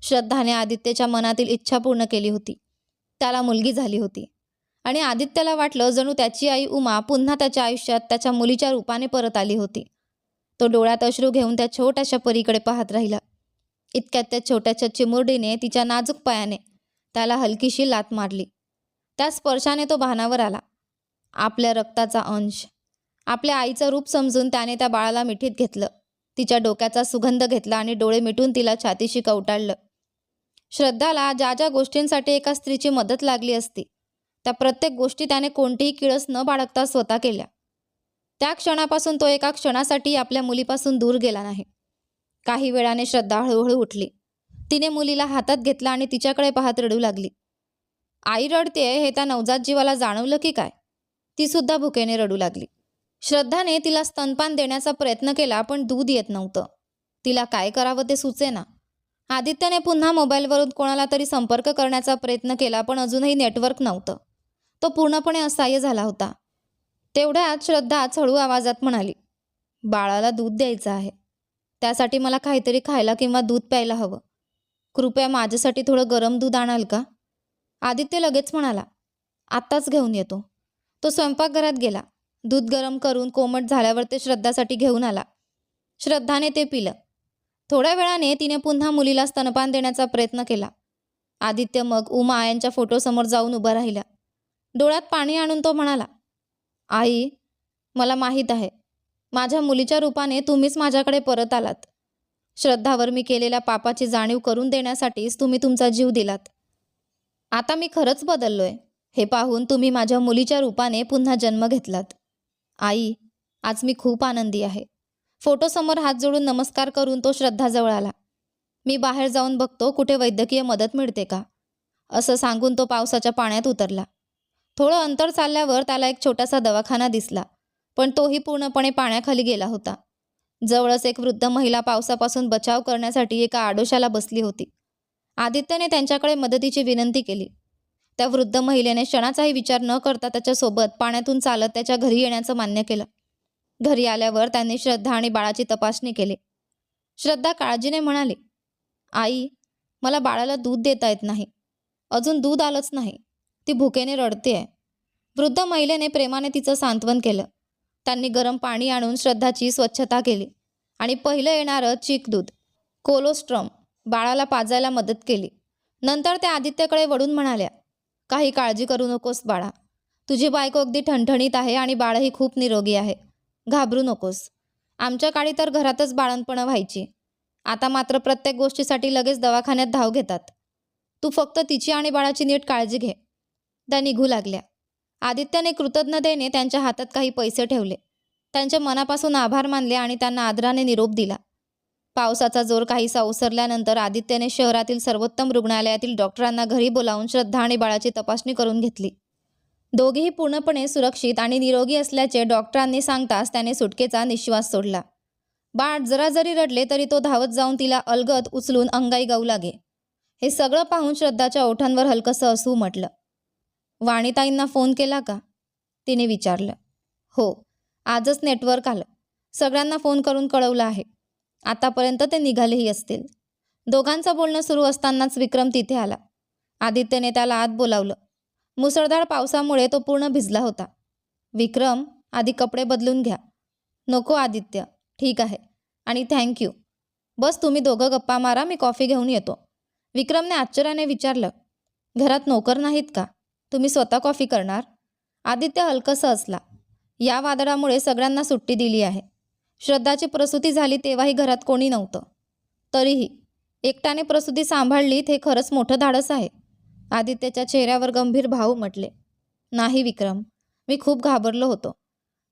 Speaker 1: श्रद्धाने आदित्यच्या मनातील इच्छा पूर्ण केली होती. त्याला मुलगी झाली होती आणि आदित्यला वाटलं जणू त्याची आई उमा पुन्हा त्याच्या आयुष्यात त्याच्या मुलीच्या रूपाने परत आली होती. तो डोळ्यात अश्रू घेऊन त्या छोट्याशा परीकडे पाहत राहिला. इतक्यात त्या छोट्याशा चिमुरडीने तिच्या नाजूक पायाने त्याला हलकीशी लाथ मारली. त्या स्पर्शाने तो भानावर आला. आपल्या रक्ताचा अंश, आपल्या आईचं रूप समजून त्याने त्या बाळाला मिठीत घेतलं. तिच्या डोक्याचा सुगंध घेतला आणि डोळे मिटून तिला छातीशी कवटाळलं. श्रद्धाला ज्या ज्या गोष्टींसाठी एका स्त्रीची मदत लागली असती, त्या प्रत्येक गोष्टी त्याने कोणतीही किळस न बाळगता स्वतः केल्या. त्या क्षणापासून तो एका क्षणासाठी आपल्या मुलीपासून दूर गेला नाही. काही वेळाने श्रद्धा हळूहळू उठली. तिने मुलीला हातात घेतला आणि तिच्याकडे पाहत रडू लागली. आई रडतेय हे त्या नवजात जीवाला जाणवलं की काय? ती सुद्धा भुकेने रडू लागली. श्रद्धाने तिला स्तनपान देण्याचा प्रयत्न केला, पण दूध येत नव्हतं. तिला काय करावं ते सुचेना. आदित्यने पुन्हा मोबाईलवरून कोणाला तरी संपर्क करण्याचा प्रयत्न केला, पण अजूनही नेटवर्क नव्हतं. तो पूर्णपणे असहाय्य झाला होता. तेवढ्यात श्रद्धाच हळू आवाजात म्हणाली, बाळाला दूध द्यायचं आहे. त्यासाठी मला काहीतरी खायला किंवा दूध प्यायला हवं. कृपया माझ्यासाठी थोडं गरम दूध आणाल का? आदित्य लगेच म्हणाला, आत्ताच घेऊन येतो. तो स्वयंपाकघरात गेला. दूध गरम करून कोमट झाल्यावर ते श्रद्धासाठी घेऊन आला. श्रद्धाने ते पिलं. थोड्या वेळाने तिने पुन्हा मुलीला स्तनपान देण्याचा प्रयत्न केला. आदित्य मग उमा यांच्या फोटोसमोर जाऊन उभा राहिला. डोळ्यात पाणी आणून तो म्हणाला, आई, मला माहीत आहे, माझ्या मुलीच्या रूपाने तुम्हीच माझ्याकडे परत आलात. श्रद्धावर मी केलेल्या पापाची जाणीव करून देण्यासाठीच तुम्ही तुमचा जीव दिलात. आता मी खरंच बदललोय हे पाहून तुम्ही माझ्या मुलीच्या रूपाने पुन्हा जन्म घेतलात. आई, आज मी खूप आनंदी आहे. फोटोसमोर हात जोडून नमस्कार करून तो श्रद्धाजवळ आला. मी बाहेर जाऊन बघतो कुठे वैद्यकीय मदत मिळते का, असं सांगून तो पावसाच्या पाण्यात उतरला. थोडं अंतर चालल्यावर त्याला एक छोटासा दवाखाना दिसला, पण तोही पूर्णपणे पाण्याखाली गेला होता. जवळच एक वृद्ध महिला पावसापासून बचाव करण्यासाठी एका आडोशाला बसली होती. आदित्यने त्यांच्याकडे मदतीची विनंती केली. त्या वृद्ध महिलेने क्षणाचाही विचार न करता त्याच्यासोबत पाण्यातून चालत त्याच्या घरी येण्याचं मान्य केलं. घरी आल्यावर त्यांनी श्रद्धा आणि बाळाची तपासणी केली. श्रद्धा काळजीने म्हणाली, आई, मला बाळाला दूध देता येत नाही. अजून दूध आलंच नाही. ती भुकेने रडतेय. वृद्ध महिलेने प्रेमाने तिचं सांत्वन केलं. त्यांनी गरम पाणी आणून श्रद्धाची स्वच्छता केली आणि पहिलं येणारं चीक दूध, कोलोस्ट्रम, बाळाला पाजायला मदत केली. नंतर त्या आदित्यकडे वळून म्हणाल्या, काही काळजी करू नकोस बाळा. तुझी बायको अगदी ठणठणीत आहे आणि बाळही खूप निरोगी आहे. घाबरू नकोस. आमच्या काळी तर घरातच बाळंतपणं व्हायची. आता मात्र प्रत्येक गोष्टीसाठी लगेच दवाखान्यात धाव घेतात. तू फक्त तिची आणि बाळाची नीट काळजी घे. त्या निघू लागल्या. आदित्यने कृतज्ञतेने त्यांच्या हातात काही पैसे ठेवले. त्यांच्या मनापासून आभार मानले आणि त्यांना आदराने निरोप दिला. पावसाचा जोर काहीसा ओसरल्यानंतर आदित्यने शहरातील सर्वोत्तम रुग्णालयातील डॉक्टरांना घरी बोलावून श्रद्धा आणि बाळाची तपासणी करून घेतली. दोघेही पूर्णपणे सुरक्षित आणि निरोगी असल्याचे डॉक्टरांनी सांगताच त्याने सुटकेचा निश्वास सोडला. बाळ जरा जरी रडले तरी तो धावत जाऊन तिला अलगद उचलून अंगाई गाऊ लागे. हे सगळं पाहून श्रद्धाच्या ओठांवर हलकंसं हसू उमटलं. वाणीताईंना फोन केला का? तिने विचारलं. हो, आजच नेटवर्क आलं. सगळ्यांना फोन करून कळवलं आहे. आतापर्यंत ते निघालेही असतील. दोघांचं बोलणं सुरू असतानाच विक्रम तिथे आला. आदित्यने त्याला आत बोलावलं. मुसळधार पावसामुळे तो पूर्ण भिजला होता. विक्रम, आधी कपडे बदलून घ्या. नको आदित्य, ठीक आहे आणि थँक्यू. बस तुम्ही दोघं गप्पा मारा, मी कॉफी घेऊन येतो. विक्रमने आश्चर्याने विचारलं, घरात नोकर नाहीत का? तुम्ही स्वतः कॉफी करणार? आदित्य हलकंसं हसला. या वादळामुळे सगळ्यांना सुट्टी दिली आहे. श्रद्धाची प्रसूती झाली तेव्हाही घरात कोणी नव्हतं. तरीही एकट्याने प्रसूती सांभाळली हे खरंच मोठं धाडस आहे. आदित्यच्या चेहऱ्यावर गंभीर भाव उमटले. नाही विक्रम, मी खूप घाबरलो होतो.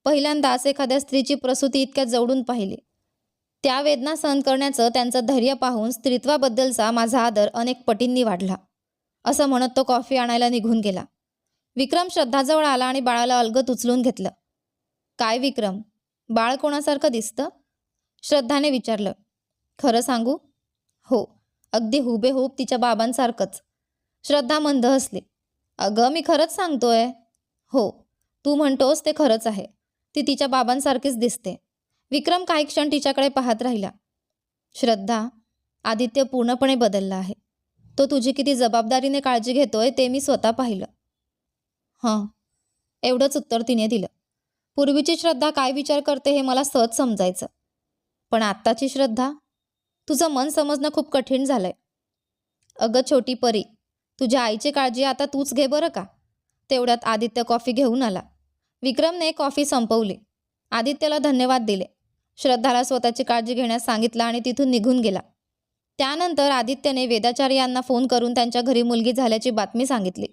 Speaker 1: पहिल्यांदाच एखाद्या स्त्रीची प्रसूती इतक्या जवळून पाहिली. त्या वेदना सहन करण्याचं त्यांचं धैर्य पाहून स्त्रीत्वाबद्दलचा माझा आदर अनेक पटींनी वाढला. असं म्हणत तो कॉफी आणायला निघून गेला. विक्रम श्रद्धाजवळ आला आणि बाळाला अलगद उचलून घेतलं. काय विक्रम, बाळ कोणासारखं दिसतं? श्रद्धाने विचारलं. खरं सांगू? हो, अगदी हुबेहूब तिच्या बाबांसारखंच. श्रद्धा मंद हसली. अगं, मी खरंच सांगतोय. हो, तू म्हणतोस ते खरंच आहे. ती तिच्या बाबांसारखीच दिसते. विक्रम काही क्षण तिच्याकडे पाहत राहिला. श्रद्धा, आदित्य पूर्णपणे बदलला आहे. तो तुझी किती जबाबदारीने काळजी घेतोय ते मी स्वतः पाहिलं. हां, एवढंच उत्तर तिने दिलं. पूर्वीची श्रद्धा काय विचार करते हे मला सहज समजायचं. पण आत्ताची श्रद्धा? तुझं मन समजणं खूप कठीण झालंय. अगं छोटी परी, तुझ्या आईची काळजी आता तूच घे बरं का. तेवढ्यात आदित्य कॉफी घेऊन आला. विक्रमने कॉफी संपवली. आदित्यला धन्यवाद दिले. श्रद्धाला स्वतःची काळजी घेण्यास सांगितलं आणि तिथून निघून गेला. त्यानंतर आदित्यने वेदाचार्य यांना फोन करून त्यांच्या घरी मुलगी झाल्याची बातमी सांगितली.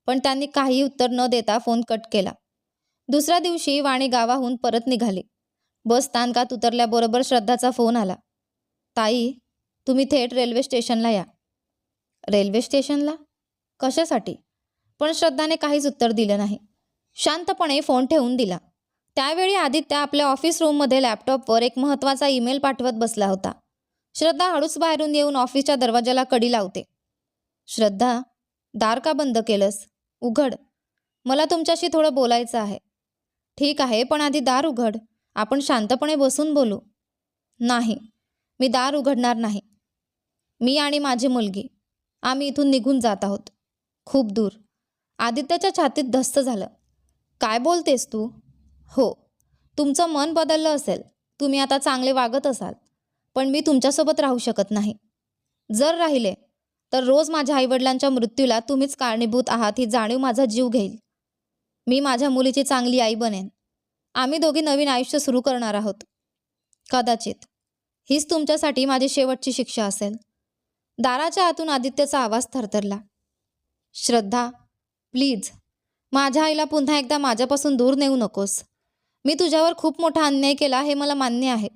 Speaker 1: पण त्यांनी काही उत्तर न देता फोन कट केला. दुसऱ्या दिवशी वाणी गावाहून परत निघाली. बस स्थानकात उतरल्याबरोबर श्रद्धाचा फोन आला. ताई, तुम्ही थेट रेल्वे स्टेशनला या. रेल्वे स्टेशनला? कशासाठी? पण श्रद्धाने काहीच उत्तर दिलं नाही. शांतपणे फोन ठेवून दिला. त्यावेळी आदित्य आपल्या ऑफिस रूममध्ये लॅपटॉपवर एक महत्त्वाचा ईमेल पाठवत बसला होता. श्रद्धा हळूच बाहेरून येऊन ऑफिसच्या दरवाजाला कडी लावते. श्रद्धा, दार का बंद केलंस? उघड. मला तुमच्याशी थोडं बोलायचं आहे. ठीक आहे, पण आधी दार उघड. आपण शांतपणे बसून बोलू. नाही, मी दार उघडणार नाही. मी आणि माझी मुलगी, आम्ही इथून निघून जात आहोत. खूप दूर. आदित्यच्या छातीत धस्त झालं. काय बोलतेस तू? हो, तुमचं मन बदललं असेल. तुम्ही आता चांगले वागत असाल. पण मी तुमच्यासोबत राहू शकत नाही. जर राहिले तर रोज माझ्या आईवडिलांच्या मृत्यूला तुम्हीच कारणीभूत आहात ही जाणीव माझा जीव घेईल. मी माझ्या मुलीची चांगली आई बनेन. आम्ही दोघी नवीन आयुष्य सुरू करणार आहोत. कदाचित हीच तुमच्यासाठी माझी शेवटची शिक्षा असेल. दाराच्या आतून आदित्यचा आवाज थरथरला. श्रद्धा, प्लीज, माझ्या आईला पुन्हा एकदा माझ्यापासून दूर नेऊ नकोस. मी तुझ्यावर खूप मोठा अन्याय केला हे मला मान्य आहे.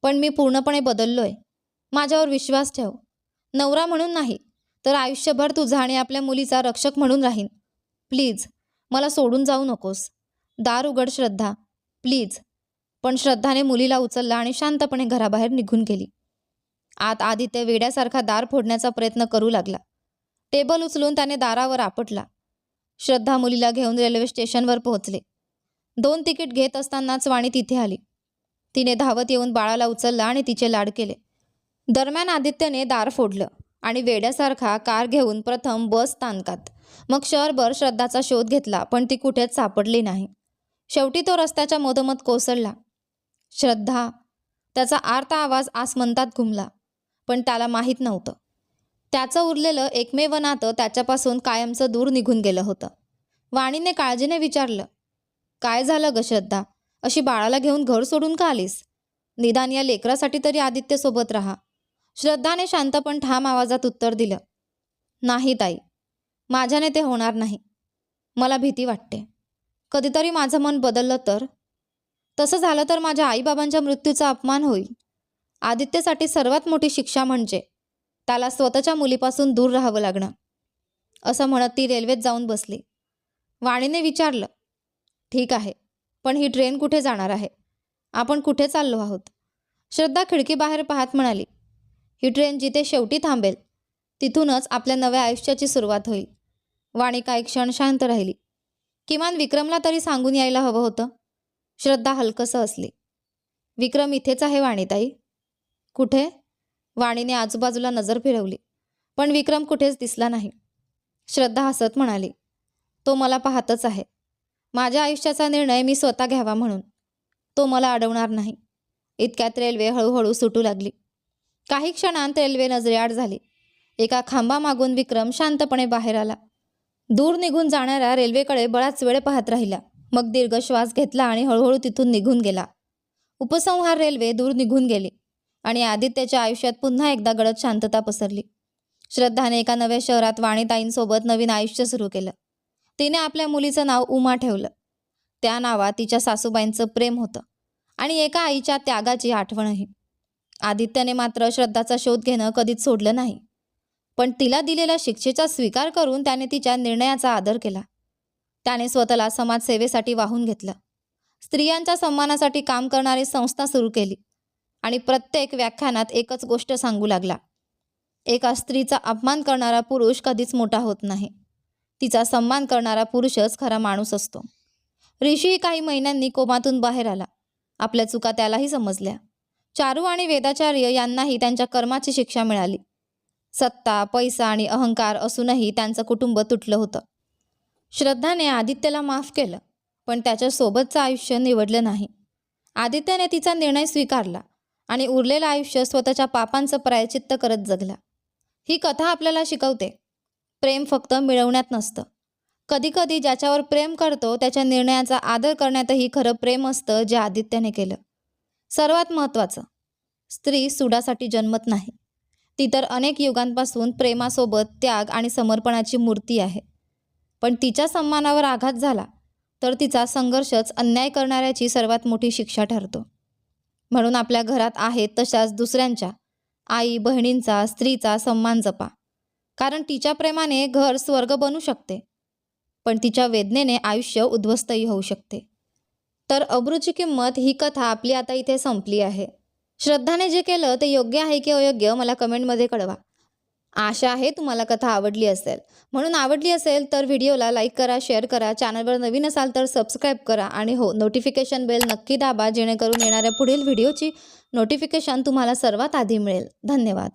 Speaker 1: पण मी पूर्णपणे बदललोय. माझ्यावर विश्वास ठेव. नवरा म्हणून नाही, तर आयुष्यभर तुझा आणि आपल्या मुलीचा रक्षक म्हणून राहीन. प्लीज, मला सोडून जाऊ नकोस. दार उघड श्रद्धा, प्लीज. पण श्रद्धाने मुलीला उचलला आणि शांतपणे घराबाहेर निघून गेली. आत आदित्य वेड्यासारखा दार फोडण्याचा प्रयत्न करू लागला. टेबल उचलून त्याने दारावर आपटला. श्रद्धा मुलीला घेऊन रेल्वे स्टेशनवर पोहोचले. 2 तिकीट घेत असतानाच वाणी तिथे आली. तिने धावत येऊन बाळाला उचलला आणि तिचे लाड केले. दरम्यान आदित्यने दार फोडलं आणि वेड्यासारखा कार घेऊन प्रथम बस स्थानकात, मग शहरभर श्रद्धाचा शोध घेतला. पण ती कुठेच सापडली नाही. शेवटी तो रस्त्याच्या मधोमध कोसळला. श्रद्धा, त्याचा आर्त आवाज आसमंतात घुमला. पण त्याला माहीत नव्हतं, त्याचं उरलेलं एकमेव नातं त्याच्यापासून कायमचं दूर निघून गेलं होतं. वाणीने काळजीने विचारलं, काय झालं ग श्रद्धा? अशी बाळाला घेऊन घर सोडून का आलीस? निदान या लेकरासाठी तरी आदित्यसोबत राहा. श्रद्धाने शांत पण ठाम आवाजात उत्तर दिलं, नाही ताई, माझ्याने ते होणार नाही. मला भीती वाटते. कधीतरी माझं मन बदललं तर? तसं झालं तर माझ्या आईबाबांच्या मृत्यूचा अपमान होईल. आदित्यसाठी सर्वात मोठी शिक्षा म्हणजे त्याला स्वतःच्या मुलीपासून दूर राहावं लागणं. असं म्हणत ती रेल्वेत जाऊन बसली. वाणीने विचारलं, ठीक आहे, पण ही ट्रेन कुठे जाणार आहे? आपण कुठे चाललो आहोत? श्रद्धा खिडकीबाहेर पाहत म्हणाली, ही ट्रेन जिथे शेवटी थांबेल तिथूनच आपल्या नव्या आयुष्याची सुरुवात होईल. वाणी काही क्षण शांत राहिली. किमान विक्रमला तरी सांगून यायला हवं होतं. श्रद्धा हलकसं हसली. विक्रम इथेच आहे वाणीताई. कुठे? वाणीने आजूबाजूला नजर फिरवली, पण विक्रम कुठेच दिसला नाही. श्रद्धा हसत म्हणाली, तो मला पाहतच आहे. माझ्या आयुष्याचा निर्णय मी स्वतः घ्यावा म्हणून. तो मला अडवणार नाही. इतक्यात रेल्वे हळूहळू सुटू लागली. काही क्षणांत रेल्वे नजरेआड झाली. एका खांबामागून विक्रम शांतपणे बाहेर आला. दूर निघून जाणाऱ्या रेल्वेकडे बराच वेळ पाहत राहिला. मग दीर्घ श्वास घेतला आणि हळूहळू तिथून निघून गेला. उपसंहार रेल्वे दूर निघून गेली आणि आदित्यच्या आयुष्यात पुन्हा एकदा गडद शांतता पसरली. श्रद्धाने एका नव्या शहरात वाणीताईंसोबत नवीन आयुष्य सुरू केलं. तिने आपल्या मुलीचं नाव उमा ठेवलं. त्या नावात तिच्या सासूबाईंचं प्रेम होतं आणि एका आईच्या त्यागाची आठवणही. आदित्यने मात्र श्रद्धाचा शोध घेणं कधीच सोडलं नाही. पण तिला दिलेल्या शिक्षेचा स्वीकार करून त्याने तिच्या निर्णयाचा आदर केला. त्याने स्वतःला समाजसेवेसाठी वाहून घेतलं. स्त्रियांच्या सन्मानासाठी काम करणारी संस्था सुरू केली आणि प्रत्येक व्याख्यानात एकच गोष्ट सांगू लागला, एका स्त्रीचा अपमान करणारा पुरुष कधीच मोठा होत नाही. तिचा सन्मान करणारा पुरुषच खरा माणूस असतो. ऋषी काही महिन्यांनी कोमातून बाहेर आला. आपल्या चुका त्यालाही समजल्या. चारू आणि वेदाचार्य यांनाही त्यांच्या कर्माची शिक्षा मिळाली. सत्ता, पैसा आणि अहंकार असूनही त्यांचं कुटुंब तुटलं होतं. श्रद्धाने आदित्यला माफ केलं, पण त्याच्या सोबतचं आयुष्य निवडलं नाही. आदित्यने तिचा निर्णय स्वीकारला आणि उरलेलं आयुष्य स्वतःच्या पापांचं प्रायश्चित्त करत जगला. ही कथा आपल्याला शिकवते, प्रेम फक्त मिळवण्यात नसतं. कधीकधी ज्याच्यावर प्रेम करतो त्याच्या निर्णयाचा आदर करण्यातही खरं प्रेम असतं, जे आदित्यने केलं. सर्वात महत्त्वाचं, स्त्री सुडासाठी जन्मत नाही. ती तर अनेक युगांपासून प्रेमासोबत त्याग आणि समर्पणाची मूर्ती आहे. पण तिच्या सन्मानावर आघात झाला तर तिचा संघर्षच अन्याय करणाऱ्याची सर्वात मोठी शिक्षा ठरतो. म्हणून आपल्या घरात आहेत तशाच दुसऱ्यांच्या, आई बहिणींचा, स्त्रीचा सन्मान जपा. कारण तिच्या प्रेमाने घर स्वर्ग बनू शकते, पण तिच्या वेदनेने आयुष्य उद्ध्वस्तही होऊ शकते. तर अब्रूची किंमत ही कथा आपली आता इथे संपली आहे. श्रद्धाने जे केलं ते योग्य आहे की अयोग्य मला कमेंटमध्ये कळवा. आशा आहे तुम्हाला कथा आवडली असेल. म्हणून आवडली असेल तर व्हिडिओला लाईक करा, शेअर करा. चॅनलवर नवीन असाल तर सबस्क्राईब करा आणि हो, नोटिफिकेशन बेल नक्की दाबा, जेणेकरून येणाऱ्या पुढील व्हिडिओची नोटिफिकेशन तुम्हाला सर्वात आधी मिळेल. धन्यवाद.